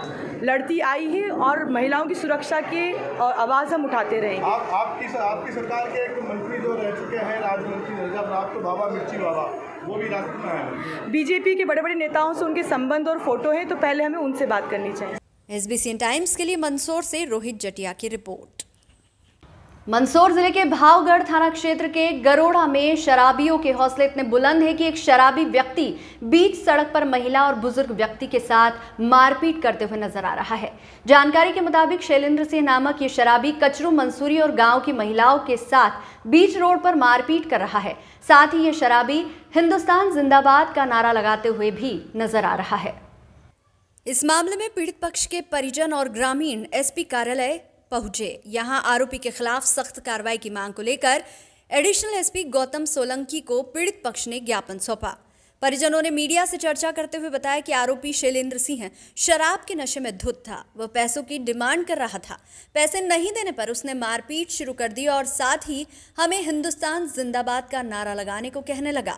लड़ती आई है और महिलाओं की सुरक्षा के आवाज़ हम उठाते रहेंगे। आपकी सरकार के एक मंत्री जो रह चुके हैं, राज्य मंत्री रजा प्राप्त, तो बाबा मिर्ची बाबा, वो भी राजनीति में है। बीजेपी के बड़े बड़े नेताओं से उनके संबंध और फोटो है, तो पहले हमें उनसे बात करनी चाहिए। SBCN टाइम्स के लिए मंदसौर से रोहित जटिया की रिपोर्ट। मंदसौर जिले के भावगढ़ थाना क्षेत्र के गरोड़ा में शराबियों के हौसले इतने बुलंद है कि एक शराबी व्यक्ति बीच सड़क पर महिला और बुजुर्ग व्यक्ति के साथ मारपीट करते हुए नजर आ रहा है। जानकारी के मुताबिक शैलेंद्र सिंह नामक ये शराबी कचरू मंसूरी और गांव की महिलाओं के साथ बीच रोड पर मारपीट कर रहा है। साथ ही ये शराबी हिंदुस्तान जिंदाबाद का नारा लगाते हुए भी नजर आ रहा है। इस मामले में पीड़ित पक्ष के परिजन और ग्रामीण SP कार्यालय पहुंचे। यहां आरोपी के खिलाफ सख्त कार्रवाई की मांग को लेकर एडिशनल SP गौतम सोलंकी को पीड़ित पक्ष ने ज्ञापन सौंपा। परिजनों ने मीडिया से चर्चा करते हुए बताया कि आरोपी शैलेंद्र सिंह शराब के नशे में धुत था। वह पैसों की डिमांड कर रहा था। पैसे नहीं देने पर उसने मारपीट शुरू कर दी और साथ ही हमें हिंदुस्तान जिंदाबाद का नारा लगाने को कहने लगा।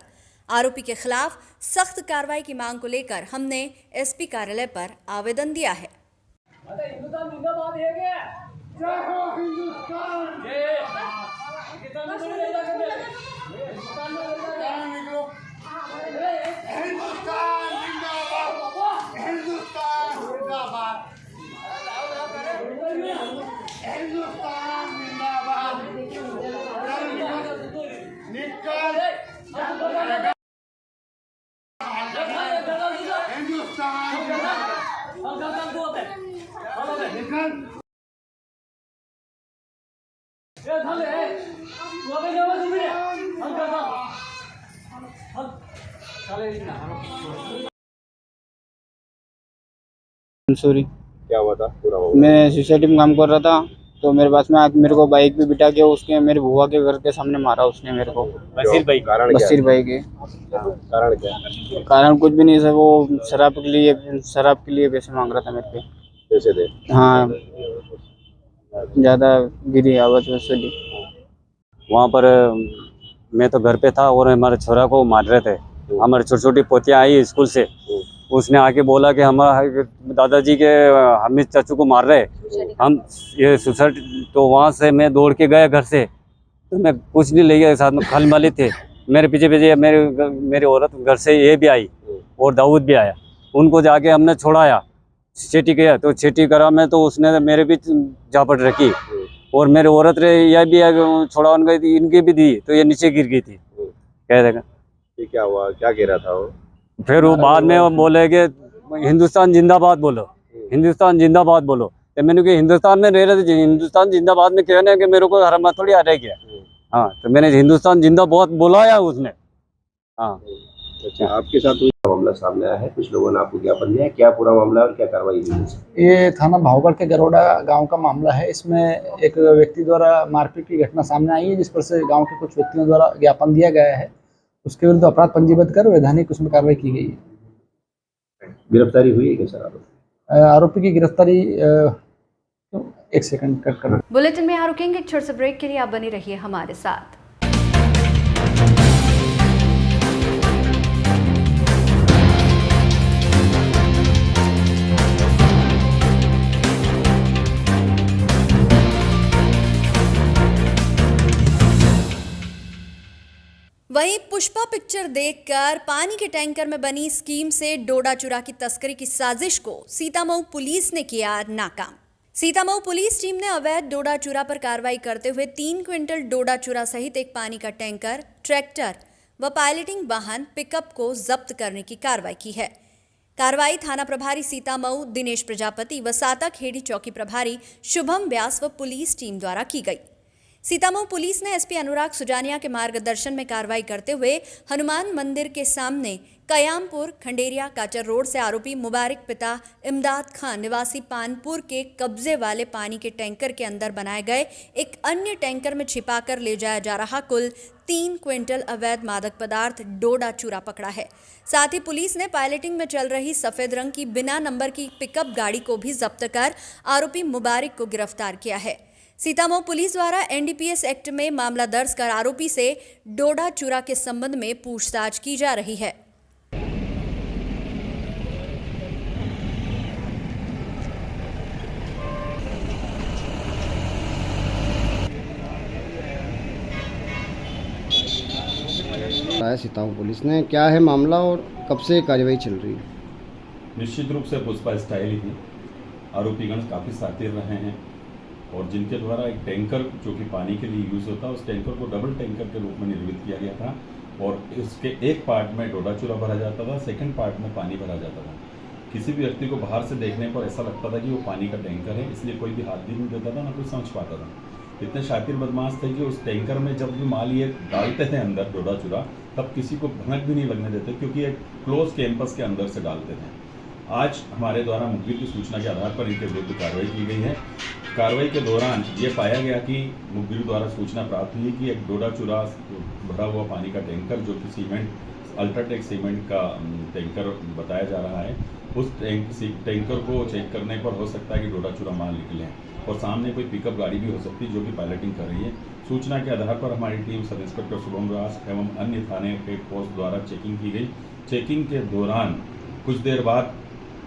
आरोपी के खिलाफ सख्त कार्रवाई की मांग को लेकर हमने SP कार्यालय पर आवेदन दिया है। मंसूरी क्या हुआ था पूरा? मैं सोसाइटी में काम कर रहा था, तो मेरे पास में आके मेरे को बाइक पे बिठा के उसके मेरे बुआ के घर के सामने मारा उसने मेरे को। बशीर भाई के कारण क्या? कारण कुछ भी नहीं सर, वो शराब के लिए पैसे मांग रहा था मेरे पे। पैसे दे? हाँ, ज़्यादा गिरी आवाज़ वसूली। वहाँ पर मैं तो घर पे था और हमारे छोरा को मार रहे थे। हमारी छोटी छोटी पोतियाँ आई स्कूल से, उसने आके बोला कि हमारे दादाजी के हमीद चाचू को मार रहे, हम ये सुसाइड। तो वहाँ से मैं दौड़ के गया घर से, तो मैं कुछ नहीं ले गया, साथ में खाली माली थे मेरे पीछे पीछे। मेरी औरत घर से ये भी आई और दाऊद भी आया, उनको जाके हमने छोड़ाया, छेटी किया। तो छेटी करा मैं, तो उसने मेरे भी झापट रखी और मेरे औरत रे यह भी छोड़ा गई थी, इनकी भी दी, तो ये नीचे गिर गई थी। कह देगा क्या हुआ, क्या गिर रहा था वो? फिर वो बाद में वो बोले कि हिंदुस्तान जिंदाबाद बोलो, हिंदुस्तान जिंदाबाद बोलो। तो मैंने कहा हिंदुस्तान में रह रहे थे, हिंदुस्तान जिंदाबाद में कहने कि मेरे को हराम थोड़ी आ रहा है क्या? हाँ, तो मैंने हिंदुस्तान जिंदाबाद बोलाया उसने। हाँ। अच्छा, आपके साथ मामला सामने आया है, कुछ लोगों ने आपको ज्ञापन दिया है, क्या पूरा मामला और क्या कार्रवाई हुई? ये थाना भावगढ़ के गरोड़ा गांव का मामला है। इसमें एक व्यक्ति द्वारा मारपीट की घटना सामने आई है, जिस पर से गांव के कुछ व्यक्तियों द्वारा ज्ञापन दिया गया है। उसके विरुद्ध अपराध पंजीबद्ध कर वैधानिक उसमें कार्रवाई की गई है। गिरफ्तारी हुई है क्या सर? आरोपी की गिरफ्तारी एक सेकंड कट कर। बुलेटिन में यहाँ रुकेंगे एक छोटे से ब्रेक के लिए, आप बने रहिए हमारे साथ। वहीं पुष्पा पिक्चर देखकर पानी के टैंकर में बनी स्कीम से डोडा चूरा की तस्करी की साजिश को सीतामऊ पुलिस ने किया नाकाम। सीतामऊ पुलिस टीम ने अवैध डोडा चूरा पर कार्रवाई करते हुए 3 क्विंटल डोडा चूरा सहित एक पानी का टैंकर, ट्रैक्टर व पायलटिंग वाहन पिकअप को जब्त करने की कार्रवाई की है। कार्रवाई थाना प्रभारी सीतामऊ दिनेश प्रजापति व साता खेड़ी चौकी प्रभारी शुभम व्यास व पुलिस टीम द्वारा की गई। सीतामऊ पुलिस ने एसपी अनुराग सुजानिया के मार्गदर्शन में कार्रवाई करते हुए हनुमान मंदिर के सामने कयामपुर खंडेरिया काचर रोड से आरोपी मुबारक पिता इमदाद खान निवासी पानपुर के कब्जे वाले पानी के टैंकर के अंदर बनाए गए एक अन्य टैंकर में छिपाकर ले जाया जा रहा कुल 3 क्विंटल अवैध मादक पदार्थ डोडा चूरा पकड़ा है। साथ ही पुलिस ने पायलटिंग में चल रही सफेद रंग की बिना नंबर की पिकअप गाड़ी को भी जब्त कर आरोपी मुबारक को गिरफ्तार किया है। सीतामऊ पुलिस द्वारा एनडीपीएस एक्ट में मामला दर्ज कर आरोपी से डोडा चूरा के संबंध में पूछताछ की जा रही है। सीतामऊ पुलिस ने क्या है मामला और कब से कार्रवाई चल रही है? निश्चित रूप से पुष्पा स्टाइल ही आरोपीगण काफ़ी शातिर रहे हैं और जिनके द्वारा एक टैंकर जो कि पानी के लिए यूज़ होता है उस टैंकर को डबल टैंकर के रूप में निर्मित किया गया था और इसके एक पार्ट में डोडा चूरा भरा जाता था, सेकंड पार्ट में पानी भरा जाता था। किसी भी व्यक्ति को बाहर से देखने पर ऐसा लगता था कि वो पानी का टैंकर है, इसलिए कोई भी हाथ भी नहीं देता था, ना कोई समझ पाता था। इतने शातिर बदमाश थे कि उस टैंकर में जब भी माल ये डालते थे अंदर डोडा चूरा, तब किसी को भनक भी नहीं लगने देते क्योंकि एक क्लोज कैंपस के अंदर से डालते थे। आज हमारे द्वारा मुखबिर की सूचना के आधार पर इनके विरुद्ध कार्रवाई की गई है। कार्रवाई के दौरान ये पाया गया कि मुखबिर द्वारा सूचना प्राप्त हुई कि एक डोडा चूरा भरा हुआ पानी का टैंकर जो कि सीमेंट अल्ट्राटेक सीमेंट का टैंकर बताया जा रहा है, उस टैंकर को चेक करने पर हो सकता है कि डोडा चूरा माल निकले और सामने कोई पिकअप गाड़ी भी हो सकती है जो कि पायलटिंग कर रही है। सूचना के आधार पर हमारी टीम सब इंस्पेक्टर शुभम राज एवं अन्य थाने के फोर्स द्वारा चेकिंग की गई। चेकिंग के दौरान कुछ देर बाद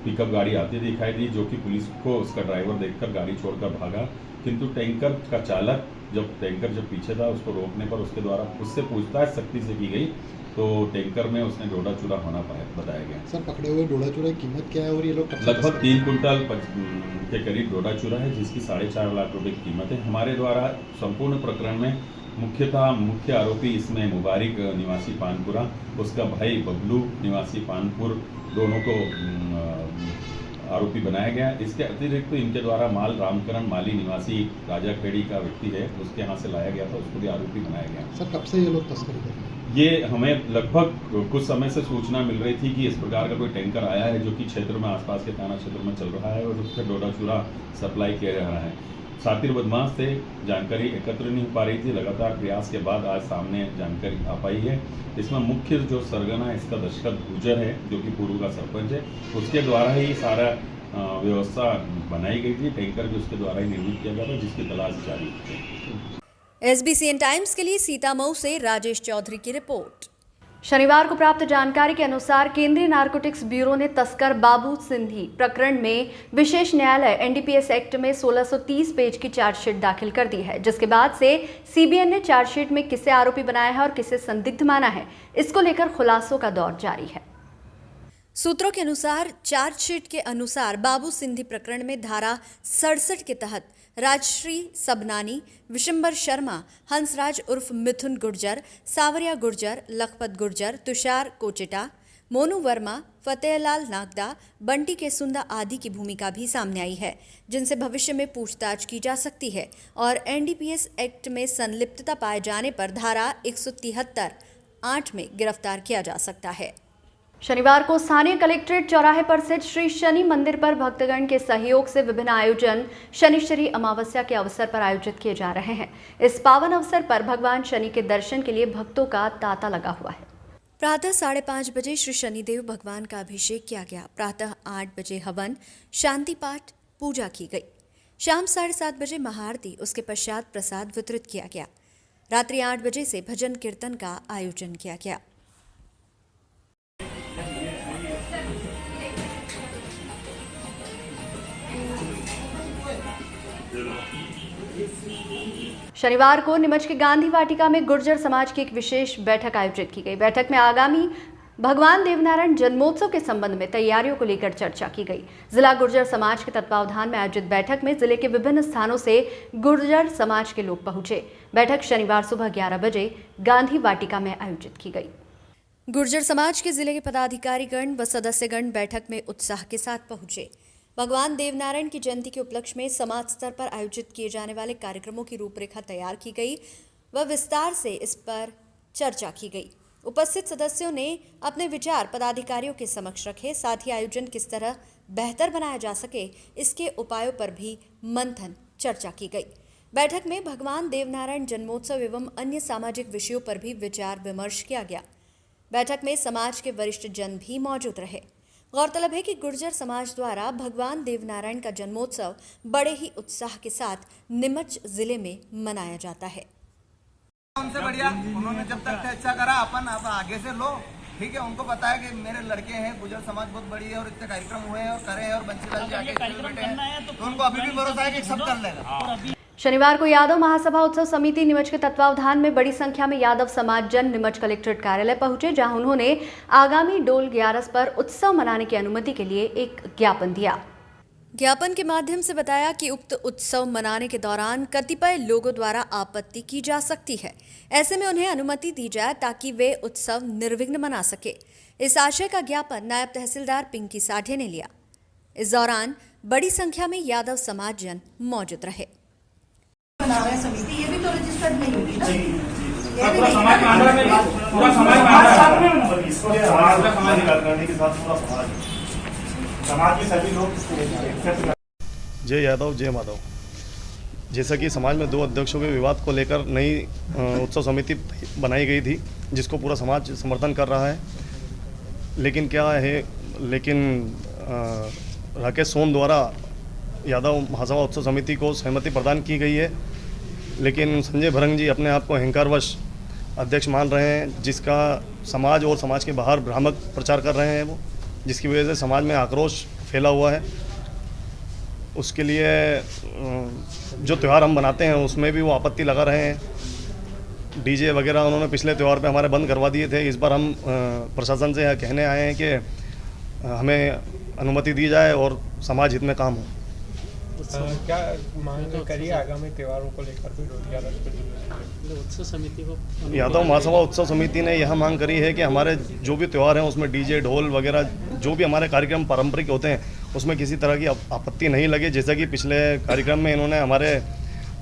पिकअप गाड़ी आती दिखाई दी जो कि पुलिस को उसका ड्राइवर देखकर गाड़ी छोड़कर भागा, किंतु टैंकर का चालक जब पीछे था उसको रोकने पर उसके द्वारा उससे पूछताछ सख्ती से की गई तो टैंकर में उसने डोडा चूरा होना बताया गया। सर, पकड़े हुए डोडा चूरा की कीमत क्या है और ये लोग लगभग 3 कुंटल के करीब डोडा चूरा है जिसकी 4.5 लाख रुपए की कीमत है। हमारे द्वारा संपूर्ण प्रकरण में मुख्य आरोपी इसमें मुबारक निवासी पानपुरा, उसका भाई बबलू निवासी पानपुर, दोनों को आरोपी बनाया गया। इसके अतिरिक्त तो इनके द्वारा माल रामकरण माली निवासी राजाखेड़ी का व्यक्ति है, उसके यहाँ से लाया गया था, उसको भी आरोपी बनाया गया। सर, कब से ये लोग तस्करी कर रहे हैं? ये हमें लगभग कुछ समय से सूचना मिल रही थी कि इस प्रकार का कोई टैंकर आया है जो कि क्षेत्र में आसपास के थाना क्षेत्र में चल रहा है और उससे डोडा चूरा सप्लाई किया जा रहा है। शातिर बदमाश थे, जानकारी एकत्र नहीं हो पा रही थी, लगातार प्रयास के बाद आज सामने जानकारी आ पाई है। इसमें मुख्य जो सरगना है इसका दशरथ गुजर है जो कि पूर्व का सरपंच है, उसके द्वारा ही सारा व्यवस्था बनाई गई थी। टैंकर भी उसके द्वारा ही निर्मित किया गया था जिसकी तलाश जारी है। SBCN टाइम्स के लिए सीतामऊ से राजेश चौधरी की रिपोर्ट। शनिवार को प्राप्त जानकारी के अनुसार केंद्रीय नारकोटिक्स ब्यूरो ने तस्कर बाबू सिंधी प्रकरण में विशेष न्यायालय एनडीपीएस एक्ट में 1630 पेज की चार्जशीट दाखिल कर दी है, जिसके बाद से सीबीएन ने चार्जशीट में किसे आरोपी बनाया है और किसे संदिग्ध माना है, इसको लेकर खुलासों का दौर जारी है। सूत्रों के अनुसार चार्जशीट के अनुसार बाबू सिंधी प्रकरण में धारा 67 के तहत राजश्री सबनानी, विशंबर शर्मा, हंसराज उर्फ मिथुन गुर्जर, सावरिया गुर्जर, लखपत गुर्जर, तुषार कोचिटा, मोनू वर्मा, फतेहलाल नागदा, बंटी केसुंदा आदि की भूमिका भी सामने आई है, जिनसे भविष्य में पूछताछ की जा सकती है और एनडीपीएस एक्ट में संलिप्तता पाए जाने पर धारा 173(8) में गिरफ्तार किया जा सकता है। शनिवार को स्थानीय कलेक्ट्रेट चौराहे पर स्थित श्री शनि मंदिर पर भक्तगण के सहयोग से विभिन्न आयोजन शनिश्चरी अमावस्या के अवसर पर आयोजित किए जा रहे हैं। इस पावन अवसर पर भगवान शनि के दर्शन के लिए भक्तों का तांता लगा हुआ है। प्रातः 5:30 बजे श्री शनिदेव भगवान का अभिषेक किया गया। प्रातः 8 बजे हवन, शांति पाठ, पूजा की गई। शाम 7:30 बजे महाआरती, उसके पश्चात प्रसाद वितरित किया गया। रात्रि 8 बजे से भजन कीर्तन का आयोजन किया गया। शनिवार को नीमच के गांधी वाटिका में गुर्जर समाज की एक विशेष बैठक आयोजित की गई। बैठक में आगामी भगवान देवनारायण जन्मोत्सव के संबंध में तैयारियों को लेकर चर्चा की गई। जिला गुर्जर समाज के तत्वावधान में आयोजित बैठक में जिले के विभिन्न स्थानों से गुर्जर समाज के लोग पहुंचे। बैठक शनिवार सुबह 11 बजे गांधी वाटिका में आयोजित की गई। गुर्जर समाज के जिले के पदाधिकारीगण व सदस्यगण बैठक में उत्साह के साथ पहुंचे। भगवान देवनारायण की जयंती के उपलक्ष्य में समाज स्तर पर आयोजित किए जाने वाले कार्यक्रमों की रूपरेखा तैयार की गई व विस्तार से इस पर चर्चा की गई। उपस्थित सदस्यों ने अपने विचार पदाधिकारियों के समक्ष रखे। साथ ही आयोजन किस तरह बेहतर बनाया जा सके इसके उपायों पर भी मंथन चर्चा की गई। बैठक में भगवान देवनारायण जन्मोत्सव एवं अन्य सामाजिक विषयों पर भी विचार विमर्श किया गया। बैठक में समाज के वरिष्ठ जन भी मौजूद रहे। गौरतलब है कि गुर्जर समाज द्वारा भगवान देवनारायण का जन्मोत्सव बड़े ही उत्साह के साथ नीमच जिले में मनाया जाता है। उनसे बढ़िया उन्होंने जब तक अच्छा करा अपन अब आगे से लो, ठीक है। उनको बताया कि मेरे लड़के हैं, गुर्जर समाज बहुत बड़ी है और इतने कार्यक्रम हुए हैं और करे हैं और बंसीलाल जी आगे बैठे हैं, तो उनको अभी भी भरोसा है कि सब कर लेगा। शनिवार को यादव महासभा उत्सव समिति नीमच के तत्वावधान में बड़ी संख्या में यादव समाज जन नीमच कलेक्ट्रेट कार्यालय पहुंचे, जहां उन्होंने आगामी डोल 11 पर उत्सव मनाने की अनुमति के लिए एक ज्ञापन दिया। ज्ञापन के माध्यम से बताया कि उक्त उत्सव मनाने के दौरान कतिपय लोगों द्वारा आपत्ति की जा सकती है। ऐसे में उन्हें अनुमति दी जाए ताकि वे उत्सव निर्विघ्न मना सके। इस आशय का ज्ञापन नायब तहसीलदार पिंकी साठे ने लिया। इस दौरान बड़ी संख्या में यादव समाज जन मौजूद रहे। बना रहे समिति, ये भी तो रजिस्टर्ड नहीं होगी ना। पूरा समाज के अंदर में पूरा समाज के साथ पूरा समाज के सभी लोग। जय यादव जय माधव। जैसा कि समाज में 2 अध्यक्षों के विवाद को लेकर नई उत्सव समिति बनाई गई थी, जिसको पूरा समाज समर्थन कर रहा है। लेकिन क्या है, राकेश सोन द्वारा यादव महासभा उत्सव समिति को सहमति प्रदान की गई है, लेकिन संजय भरंग जी अपने आप को अहंकारवश अध्यक्ष मान रहे हैं, जिसका समाज और समाज के बाहर भ्रामक प्रचार कर रहे हैं वो, जिसकी वजह से समाज में आक्रोश फैला हुआ है। उसके लिए जो त्यौहार हम बनाते हैं उसमें भी वो आपत्ति लगा रहे हैं। डीजे वगैरह उन्होंने पिछले त्यौहार पे हमारे बंद करवा दिए थे। इस बार हम प्रशासन से कहने आए हैं कि हमें अनुमति दी जाए और समाज हित में काम हो। क्या मांग करिए आगामी त्योहारों को लेकर भी उत्सव समिति को? यादव महासभा उत्सव समिति ने यह मांग करी है कि हमारे जो भी त्यौहार हैं उसमें डीजे ढोल वगैरह जो भी हमारे कार्यक्रम पारंपरिक होते हैं उसमें किसी तरह की आपत्ति नहीं लगे। जैसा कि पिछले कार्यक्रम में इन्होंने हमारे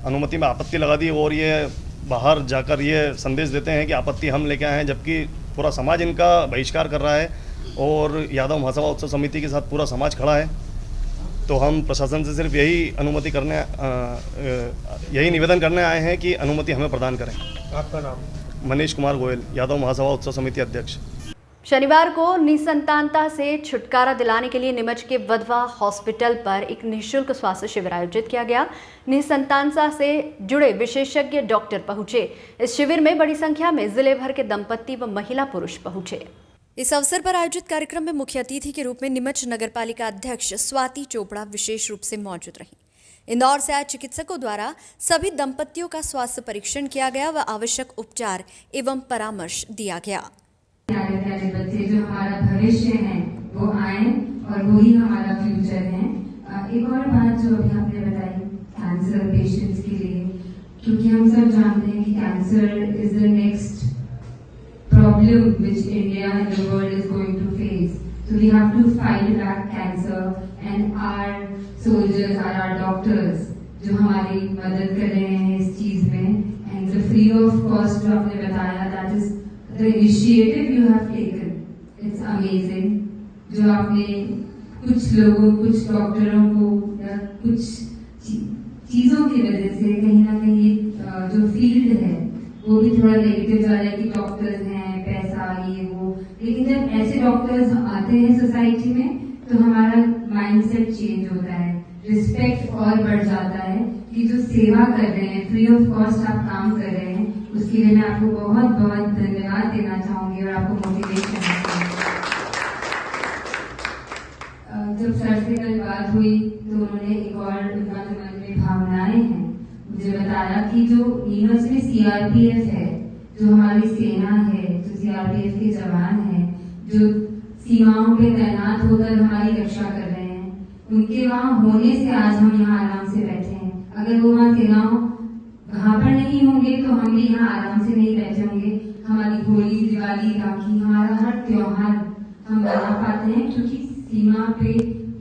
अनुमति में आपत्ति लगा दी और ये बाहर जाकर ये संदेश देते हैं कि आपत्ति हम लेके आए हैं, जबकि पूरा समाज इनका बहिष्कार कर रहा है और यादव महासभा उत्सव समिति के साथ पूरा समाज खड़ा है। तो हम प्रशासन से सिर्फ यही निवेदन करने आए हैं कि अनुमति हमें प्रदान करें। आपका नाम? मनीष कुमार गोयल, यादव महासभा उत्सव समिति अध्यक्ष। शनिवार को निसंतानता से छुटकारा दिलाने के लिए नीमच के वधवा हॉस्पिटल पर एक निःशुल्क स्वास्थ्य शिविर आयोजित किया गया। निसंतानता से जुड़े विशेषज्ञ डॉक्टर पहुंचे। इस शिविर में बड़ी संख्या में जिले भर के दंपत्ति व महिला पुरुष पहुंचे। इस अवसर पर आयोजित कार्यक्रम में मुख्य अतिथि के रूप में नीमच नगरपालिका अध्यक्ष स्वाति चोपड़ा विशेष रूप से मौजूद रही। इंदौर से आए चिकित्सकों द्वारा सभी दंपतियों का स्वास्थ्य परीक्षण किया गया व आवश्यक उपचार एवं परामर्श दिया गया। बच्चे जो हमारा भविष्य है वो आए और वो ही हमारा फ्यूचर है। एक और बात जो अभी आपने बताई कैंसर पेशेंट्स के लिए, क्योंकि हम सब जानते हैं कि cancer is the next problem which India and the world is going to face. So we have to fight back cancer, and our soldiers are our doctors जो हमारी मदद कर रहे हैं इस चीज में। And the free of cost जो आपने बताया, that is the initiative you have taken. It's amazing जो आपने कुछ लोगों, कुछ डॉक्टरों को या कुछ चीजों की वजह से कहीं ना कहीं जो फील्ड है वो भी थोड़ा नेगेटिव जा रहा है कि डॉक्टर्स हैं, पैसा, ये वो। लेकिन जब ऐसे डॉक्टर्स आते हैं सोसाइटी में तो हमारा माइंडसेट चेंज होता है, रिस्पेक्ट और बढ़ जाता है कि जो सेवा कर रहे हैं, फ्री ऑफ कॉस्ट आप काम कर रहे हैं, उसके लिए मैं आपको बहुत बहुत धन्यवाद देना चाहूंगी और आपको मोटिवेशन देना चाहूंगी। जब सर से कल बात हुई तो उन्होंने एक और उनका जो मन में भावनाएं हैं मुझे बताया कि जो नीमच में सीआरपीएफ है, जो हमारी सेना है, जो सीआरपीएफ के जवान हैं, जो सीमाओं पे तैनात होकर हमारी रक्षा कर रहे हैं, उनके वहाँ होने से आज हम यहाँ आराम से बैठे हैं। अगर वो वहाँ सेनाओं वहाँ पर नहीं होंगे तो हम भी यहाँ आराम से नहीं बैठे होंगे। हमारी होली, दिवाली, राखी, हमारा हर त्योहार हम मना पाते हैं क्योंकि सीमा पे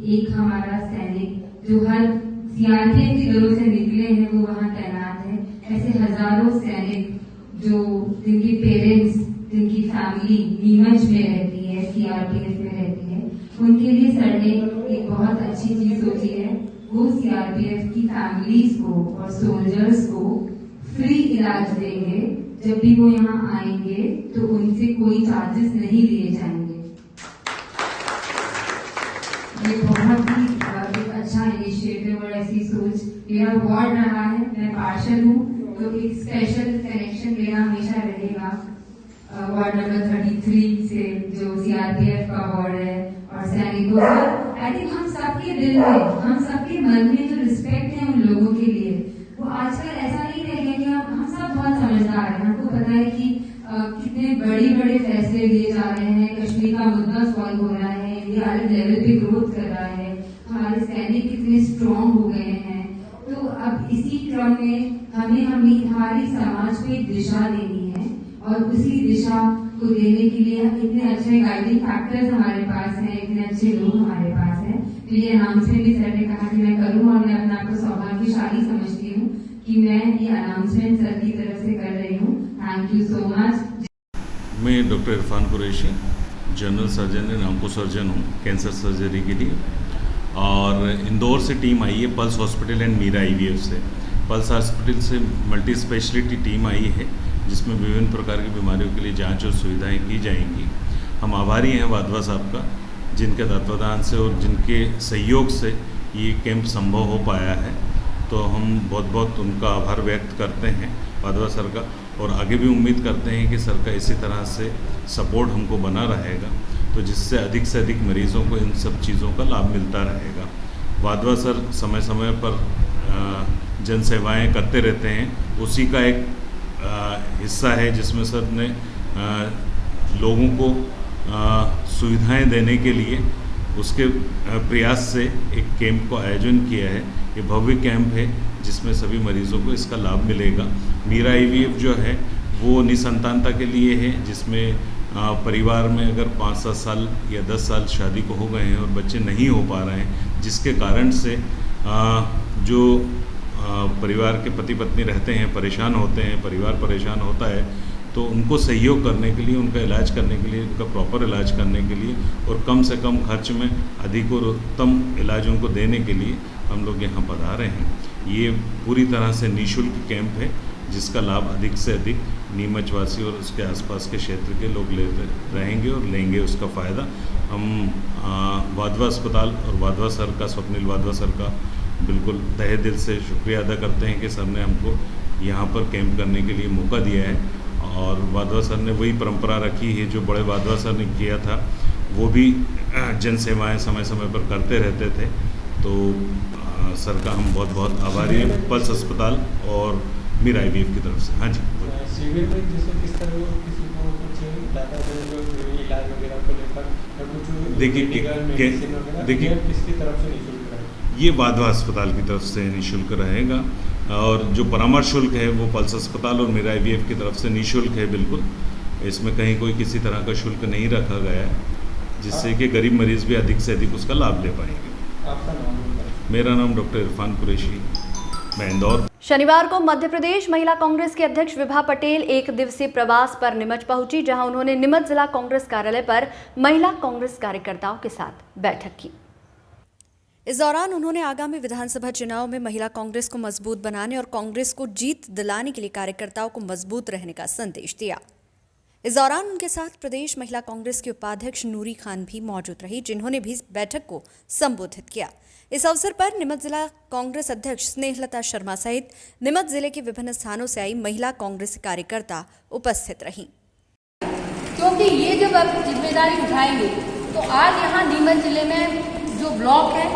एक हमारा सैनिक जो हर सीआरपीएफ के दलों से निकले हैं वो वहाँ तैनात है। ऐसे हजारों सैनिक जो जिनके पेरेंट्स, जिनकी फैमिली नीमच में रहती है, सीआरपीएफ में रहती है, उनके लिए सर ने एक बहुत अच्छी चीज सोची है। वो सीआरपीएफ की फैमिलीज को और सोल्जर्स को फ्री इलाज देंगे। जब भी वो यहाँ आएंगे तो उनसे कोई चार्जेस नहीं लिए जाएंगे। ये बहुत ही एक अच्छा इनिशिएटिव और ऐसी सोच मेरा वार्ड रहा है। मैं पार्षद हूँ तो एक स्पेशल कनेक्शन मेरा हमेशा रहेगा वार्ड नंबर 33 से, जो सीआरपीएफ का वार्ड है, और सैनिकों से। आई थिंक हम सबके दिल में, हम सबके मन में जो रिस्पेक्ट है उन लोगों के लिए, वो आजकल ऐसा नहीं रह गया कि हम सब बहुत समझदार हैं। हमको पता है कि कितने बड़े बड़े फैसले लिए जा रहे हैं, कश्मीर का मुद्दा सॉल्व हो रहा है, इंडिया हर लेवल पे ग्रोथ कर रहा है, हमारे सैनिक कितने स्ट्रांग हो गए हैं। तो अब इसी क्रम में हमें हमारी समाज को एक दिशा देनी है, और उसी दिशा को देने के लिए इतने अच्छे गाइडिंग फैक्टर्स हमारे पास हैं, इतने अच्छे लोग हमारे पास हैं। तो ये अनाउंसमेंट भी सर ने कहा कि मैं करूँ, और मैं अपने आप को सौभाग्यशाली समझती हूँ कि मैं ये अनाउंसमेंट सर की तरफ से कर रही हूँ। Thank you so much. मैं doctor Irfan Qureshi, general surgeon and onco surgeon हूँ कैंसर सर्जरी के लिए, और इंदौर से टीम आई है pulse hospital and Meera IVF से। पल्स हॉस्पिटल से मल्टी स्पेशलिटी टीम आई है जिसमें विभिन्न प्रकार की बीमारियों के लिए जांच और सुविधाएं की जाएंगी। हम आभारी हैं वाधवा साहब का, जिनके तत्वाधान से और जिनके सहयोग से ये कैंप संभव हो पाया है। तो हम बहुत बहुत उनका आभार व्यक्त करते हैं वाधवा सर का, और आगे भी उम्मीद करते हैं कि सर का इसी तरह से सपोर्ट हमको बना रहेगा, तो जिससे अधिक मरीज़ों को इन सब चीज़ों का लाभ मिलता रहेगा। वाधवा सर समय समय पर जन सेवाएँ करते रहते हैं, उसी का एक हिस्सा है जिसमें सर ने लोगों को सुविधाएं देने के लिए उसके प्रयास से एक कैंप को आयोजन किया है। ये भव्य कैंप है जिसमें सभी मरीज़ों को इसका लाभ मिलेगा। मीरा IVF जो है वो निसंतानता के लिए है, जिसमें परिवार में अगर 5-7 साल या 10 साल शादी को हो गए हैं और बच्चे नहीं हो पा रहे हैं, जिसके कारण से जो परिवार के पति पत्नी रहते हैं, परेशान होते हैं, परिवार परेशान होता है, तो उनको सहयोग करने के लिए, उनका इलाज करने के लिए, उनका प्रॉपर इलाज करने के लिए और कम से कम खर्च में अधिक और उत्तम इलाज उनको देने के लिए हम लोग यहाँ पधारे हैं। ये पूरी तरह से निःशुल्क कैंप है जिसका लाभ अधिक से अधिक नीमचवासी और उसके आसपास के क्षेत्र के लोग लेते रहेंगे और लेंगे उसका फ़ायदा। हम वाधवा अस्पताल और वाधवा सर का, स्वप्निल वाधवा सर का बिल्कुल तहे दिल से शुक्रिया अदा करते हैं कि सर ने हमको यहाँ पर कैंप करने के लिए मौका दिया है। और वाधवा सर ने वही परंपरा रखी है जो बड़े वाधवा सर ने किया था, वो भी जन सेवाएँ समय समय पर करते रहते थे। तो सर का हम बहुत बहुत आभारी हैं पल्स अस्पताल और मीरा IVF की तरफ से। हाँ जी, शिविर में जैसे किस तरह किसी को कुछ इलाज वगैरह को लेकर देखिए किसकी तरफ से निःशुल्क रहेगा? ये वाधवा अस्पताल की तरफ से निःशुल्क रहेगा, और जो परामर्श शुल्क है वो पल्स अस्पताल और मीरा IVF की तरफ से निःशुल्क है। बिल्कुल, इसमें कहीं कोई किसी तरह का शुल्क नहीं रखा गया है, जिससे कि गरीब मरीज़ भी अधिक से अधिक उसका लाभ ले पाएंगे। आपका नाम? मेरा नाम डॉक्टर इरफान कुरैशी, मैं इंदौर। शनिवार को मध्य प्रदेश महिला कांग्रेस की अध्यक्ष विभा पटेल 1 दिवसीय प्रवास पर नीमच पहुंची, जहां उन्होंने नीमच जिला कांग्रेस कार्यालय पर महिला कांग्रेस कार्यकर्ताओं के साथ बैठक की। इस दौरान उन्होंने आगामी विधानसभा चुनाव में महिला कांग्रेस को मजबूत बनाने और कांग्रेस को जीत दिलाने के लिए कार्यकर्ताओं को मजबूत रहने का संदेश दिया। इस दौरान उनके साथ प्रदेश महिला कांग्रेस की उपाध्यक्ष नूरी खान भी मौजूद रही, जिन्होंने भी बैठक को संबोधित किया। इस अवसर पर नीमच जिला कांग्रेस अध्यक्ष स्नेहलता शर्मा सहित नीमच जिले के विभिन्न स्थानों से आई महिला कांग्रेस कार्यकर्ता उपस्थित रहीं। क्योंकि ये जब आप जिम्मेदारी उठाएंगे तो आज यहाँ नीमच जिले में जो ब्लॉक है,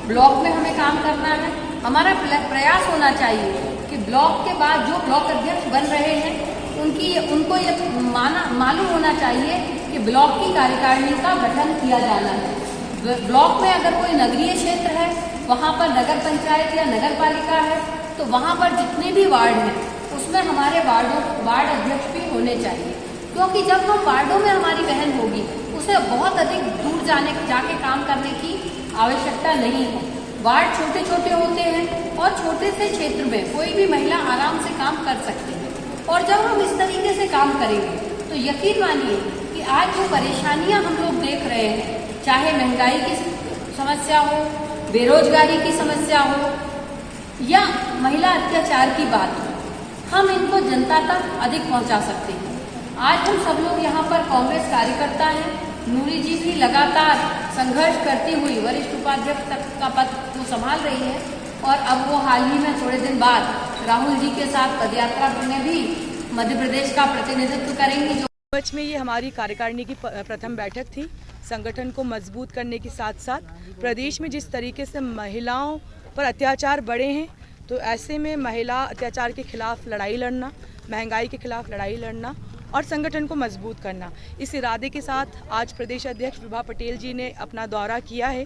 ब्लॉक में हमें काम करना है। हमारा प्रयास होना चाहिए कि ब्लॉक के बाद जो ब्लॉक अध्यक्ष बन रहे हैं उनको ये मालूम होना चाहिए कि ब्लॉक की कार्यकारिणी का गठन किया जाना है। ब्लॉक में अगर कोई नगरीय क्षेत्र है, वहाँ पर नगर पंचायत या नगर पालिका है, तो वहाँ पर जितने भी वार्ड हैं उसमें हमारे वार्ड अध्यक्ष भी होने चाहिए। क्योंकि जब हम वार्डों में हमारी बहन होगी, उसे बहुत अधिक दूर जाके काम करने की आवश्यकता नहीं है। वार्ड छोटे छोटे होते हैं और छोटे से क्षेत्र में कोई भी महिला आराम से काम कर सकती है। और जब हम इस तरीके से काम करेंगे तो यकीन मानिए कि आज जो परेशानियां हम लोग देख रहे हैं, चाहे महंगाई की समस्या हो, बेरोजगारी की समस्या हो या महिला अत्याचार की बात हो, हम इनको जनता तक अधिक पहुंचा सकते हैं। आज हम सब लोग यहाँ पर कांग्रेस कार्यकर्ता हैं। नूरी जी भी लगातार संघर्ष करती हुई वरिष्ठ उपाध्यक्ष तक का पद को संभाल रही है और अब वो हाल ही में थोड़े दिन बाद राहुल जी के साथ पदयात्रा में भी मध्य प्रदेश का प्रतिनिधित्व करेंगी। नीमच में ये हमारी कार्यकारिणी की प्रथम बैठक थी। संगठन को मजबूत करने के साथ साथ प्रदेश में जिस तरीके से महिलाओं पर अत्याचार बढ़े हैं, तो ऐसे में महिला अत्याचार के खिलाफ लड़ाई लड़ना, महंगाई के खिलाफ लड़ाई लड़ना और संगठन को मजबूत करना, इस इरादे के साथ आज प्रदेश अध्यक्ष विभा पटेल जी ने अपना दौरा किया है।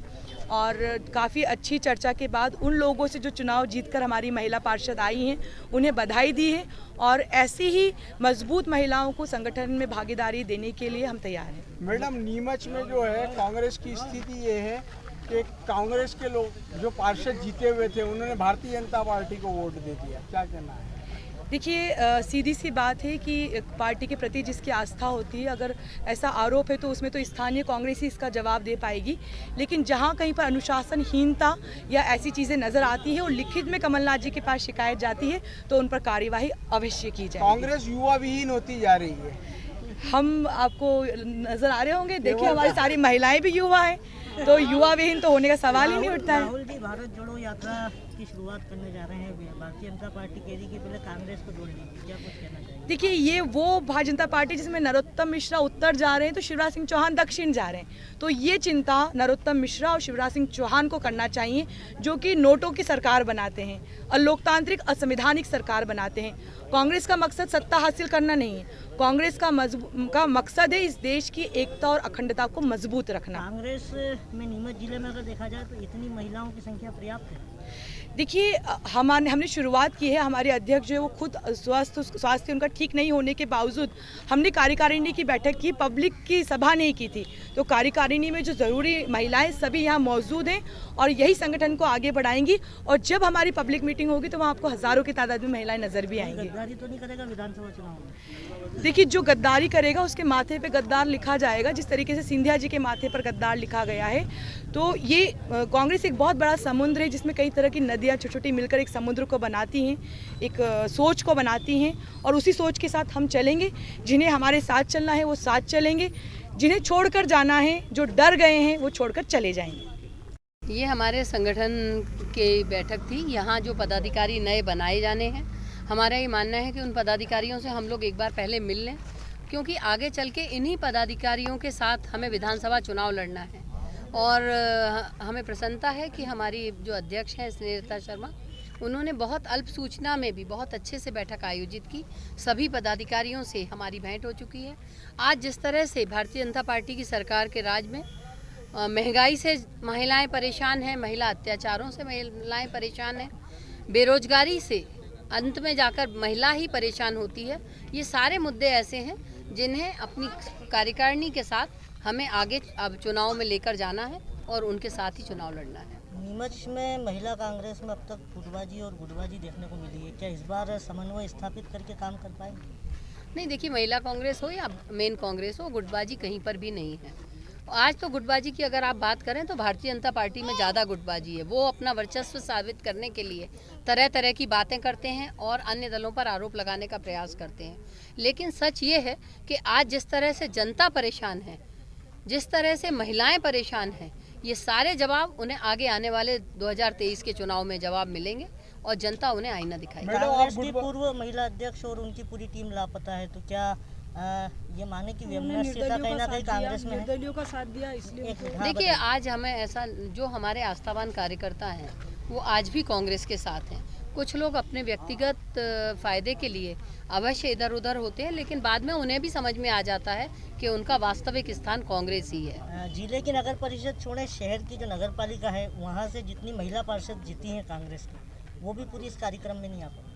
और काफ़ी अच्छी चर्चा के बाद उन लोगों से जो चुनाव जीतकर हमारी महिला पार्षद आई हैं, उन्हें बधाई दी है और ऐसी ही मजबूत महिलाओं को संगठन में भागीदारी देने के लिए हम तैयार हैं। मैडम, नीमच में जो है कांग्रेस की स्थिति ये है कि कांग्रेस के लोग जो पार्षद जीते हुए थे उन्होंने भारतीय जनता पार्टी को वोट दे दिया, क्या कहना है? देखिए, सीधी सी बात है कि पार्टी के प्रति जिसकी आस्था होती है, अगर ऐसा आरोप है तो उसमें तो स्थानीय कांग्रेस ही इसका जवाब दे पाएगी। लेकिन जहां कहीं पर अनुशासनहीनता या ऐसी चीज़ें नज़र आती है और लिखित में कमलनाथ जी के पास शिकायत जाती है तो उन पर कार्यवाही अवश्य की जाए। कांग्रेस युवा विहीन होती जा रही है। हम आपको नज़र आ रहे होंगे, देखिए हमारी सारी महिलाएं भी युवा हैं, तो युवा विहीन तो होने का सवाल ही नहीं उठता है। राहुल जी भारत जोड़ो यात्रा की शुरुआत करने जा रहे हैं। भारतीय जनता पार्टी कह रही कि पहले कांग्रेस को जोड़ लीजिए, क्या कुछ कहना चाहिए? देखिए, ये वो भारतीय जनता पार्टी जिसमें नरोत्तम मिश्रा उत्तर जा रहे हैं तो शिवराज सिंह चौहान दक्षिण जा रहे हैं, तो ये चिंता नरोत्तम मिश्रा और शिवराज सिंह चौहान को करना चाहिए, जो कि नोटों की सरकार बनाते हैं, अलोकतांत्रिक असंवैधानिक सरकार बनाते हैं। कांग्रेस का मकसद सत्ता हासिल करना नहीं है, कांग्रेस का मकसद है इस देश की एकता और अखंडता को मजबूत रखना। कांग्रेस में नीमच जिले में अगर देखा जाए तो इतनी महिलाओं की संख्या पर्याप्त है? देखिए, हमने शुरुआत की है। हमारे अध्यक्ष जो है वो खुद स्वास्थ्य उनका ठीक नहीं होने के बावजूद हमने कार्यकारिणी की बैठक की, पब्लिक की सभा नहीं की थी, तो कार्यकारिणी में जो ज़रूरी महिलाएं सभी यहाँ मौजूद हैं और यही संगठन को आगे बढ़ाएंगी। और जब हमारी पब्लिक मीटिंग होगी तो वहाँ आपको हज़ारों की तादाद में महिलाएं नजर भी आएंगी। गद्दारी तो नहीं करेगा विधानसभा चुनाव में? देखिए, जो गद्दारी करेगा उसके माथे पे गद्दार लिखा जाएगा, जिस तरीके से सिंधिया जी के माथे पर गद्दार लिखा गया है। तो ये कांग्रेस एक बहुत बड़ा समुद्र है जिसमें कई तरह की नदियाँ छोटी छोटी मिलकर एक समुद्र को बनाती हैं, एक सोच को बनाती हैं, और उसी सोच के साथ हम चलेंगे। जिन्हें हमारे साथ चलना है वो साथ चलेंगे, जिन्हें छोड़कर जाना है, जो डर गए हैं वो छोड़कर चले जाएंगे। ये हमारे संगठन की बैठक थी। यहाँ जो पदाधिकारी नए बनाए जाने हैं, हमारा ये मानना है कि उन पदाधिकारियों से हम लोग एक बार पहले मिल लें, क्योंकि आगे चल के इन्हीं पदाधिकारियों के साथ हमें विधानसभा चुनाव लड़ना है। और हमें प्रसन्नता है कि हमारी जो अध्यक्ष हैं स्नेहलता शर्मा, उन्होंने बहुत अल्प सूचना में भी बहुत अच्छे से बैठक आयोजित की। सभी पदाधिकारियों से हमारी भेंट हो चुकी है। आज जिस तरह से भारतीय जनता पार्टी की सरकार के राज में महंगाई से महिलाएं परेशान हैं, महिला अत्याचारों से महिलाएं परेशान हैं, बेरोजगारी से अंत में जाकर महिला ही परेशान होती है, ये सारे मुद्दे ऐसे हैं जिन्हें अपनी कार्यकारिणी के साथ हमें आगे अब चुनाव में लेकर जाना है और उनके साथ ही चुनाव लड़ना है। नीमच में महिला कांग्रेस में अब तक फुटबाजी और गुटबाजी देखने को मिली है, क्या इस बार समन्वय स्थापित करके काम कर पाएंगे? नहीं, देखिए, महिला कांग्रेस हो या मेन कांग्रेस हो, गुटबाजी कहीं पर भी नहीं है। आज तो गुटबाजी की अगर आप बात करें तो भारतीय जनता पार्टी में ज़्यादा गुटबाजी है। वो अपना वर्चस्व साबित करने के लिए तरह तरह की बातें करते हैं और अन्य दलों पर आरोप लगाने का प्रयास करते हैं। लेकिन सच ये है कि आज जिस तरह से जनता परेशान है, जिस तरह से महिलाएं परेशान हैं, ये सारे जवाब उन्हें आगे आने वाले 2023 के चुनाव में जवाब मिलेंगे और जनता उन्हें आईना दिखाएगी। कांग्रेस की पूर्व महिला अध्यक्ष और उनकी पूरी टीम लापता है, तो क्या ये माने कि व्यवस्थितता कहीं ना कहीं कांग्रेस में निर्दलियों का साथ दिया, इसलिए? देखिए, आज हमें ऐसा, जो हमारे आस्थावान कार्यकर्ता हैं वो आज भी कांग्रेस के साथ हैं। कुछ लोग अपने व्यक्तिगत फायदे के लिए अवश्य इधर उधर होते हैं, लेकिन बाद में उन्हें भी समझ में आ जाता है कि उनका वास्तविक स्थान कांग्रेस ही है। जिले की नगर परिषद छोड़े, शहर की जो नगर पालिका है वहाँ से जितनी महिला पार्षद जीती हैं कांग्रेस की, वो भी पूरी इस कार्यक्रम में नहीं आ पाई।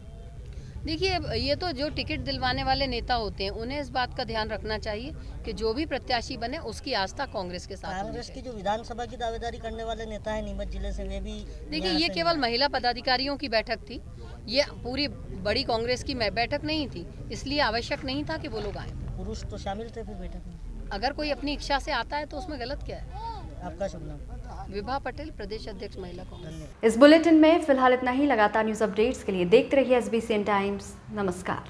देखिए, ये तो जो टिकट दिलवाने वाले नेता होते हैं उन्हें इस बात का ध्यान रखना चाहिए कि जो भी प्रत्याशी बने उसकी आस्था कांग्रेस के साथ। कांग्रेस की जो विधानसभा की दावेदारी करने वाले नेता है नीमच जिले से, वे भी देखिए, ये केवल महिला पदाधिकारियों की बैठक थी, ये पूरी बड़ी कांग्रेस की बैठक नहीं थी, इसलिए आवश्यक नहीं था कि वो लोग आए। पुरुष तो शामिल थे फिर बैठक में। अगर कोई अपनी इच्छा से आता है तो उसमें गलत क्या है। आपका शुभ नाम? विभा पटेल, प्रदेश अध्यक्ष महिला कांग्रेस। इस बुलेटिन में फिलहाल इतना ही। लगातार न्यूज अपडेट्स के लिए देखते रहिए SBCN टाइम्स। नमस्कार।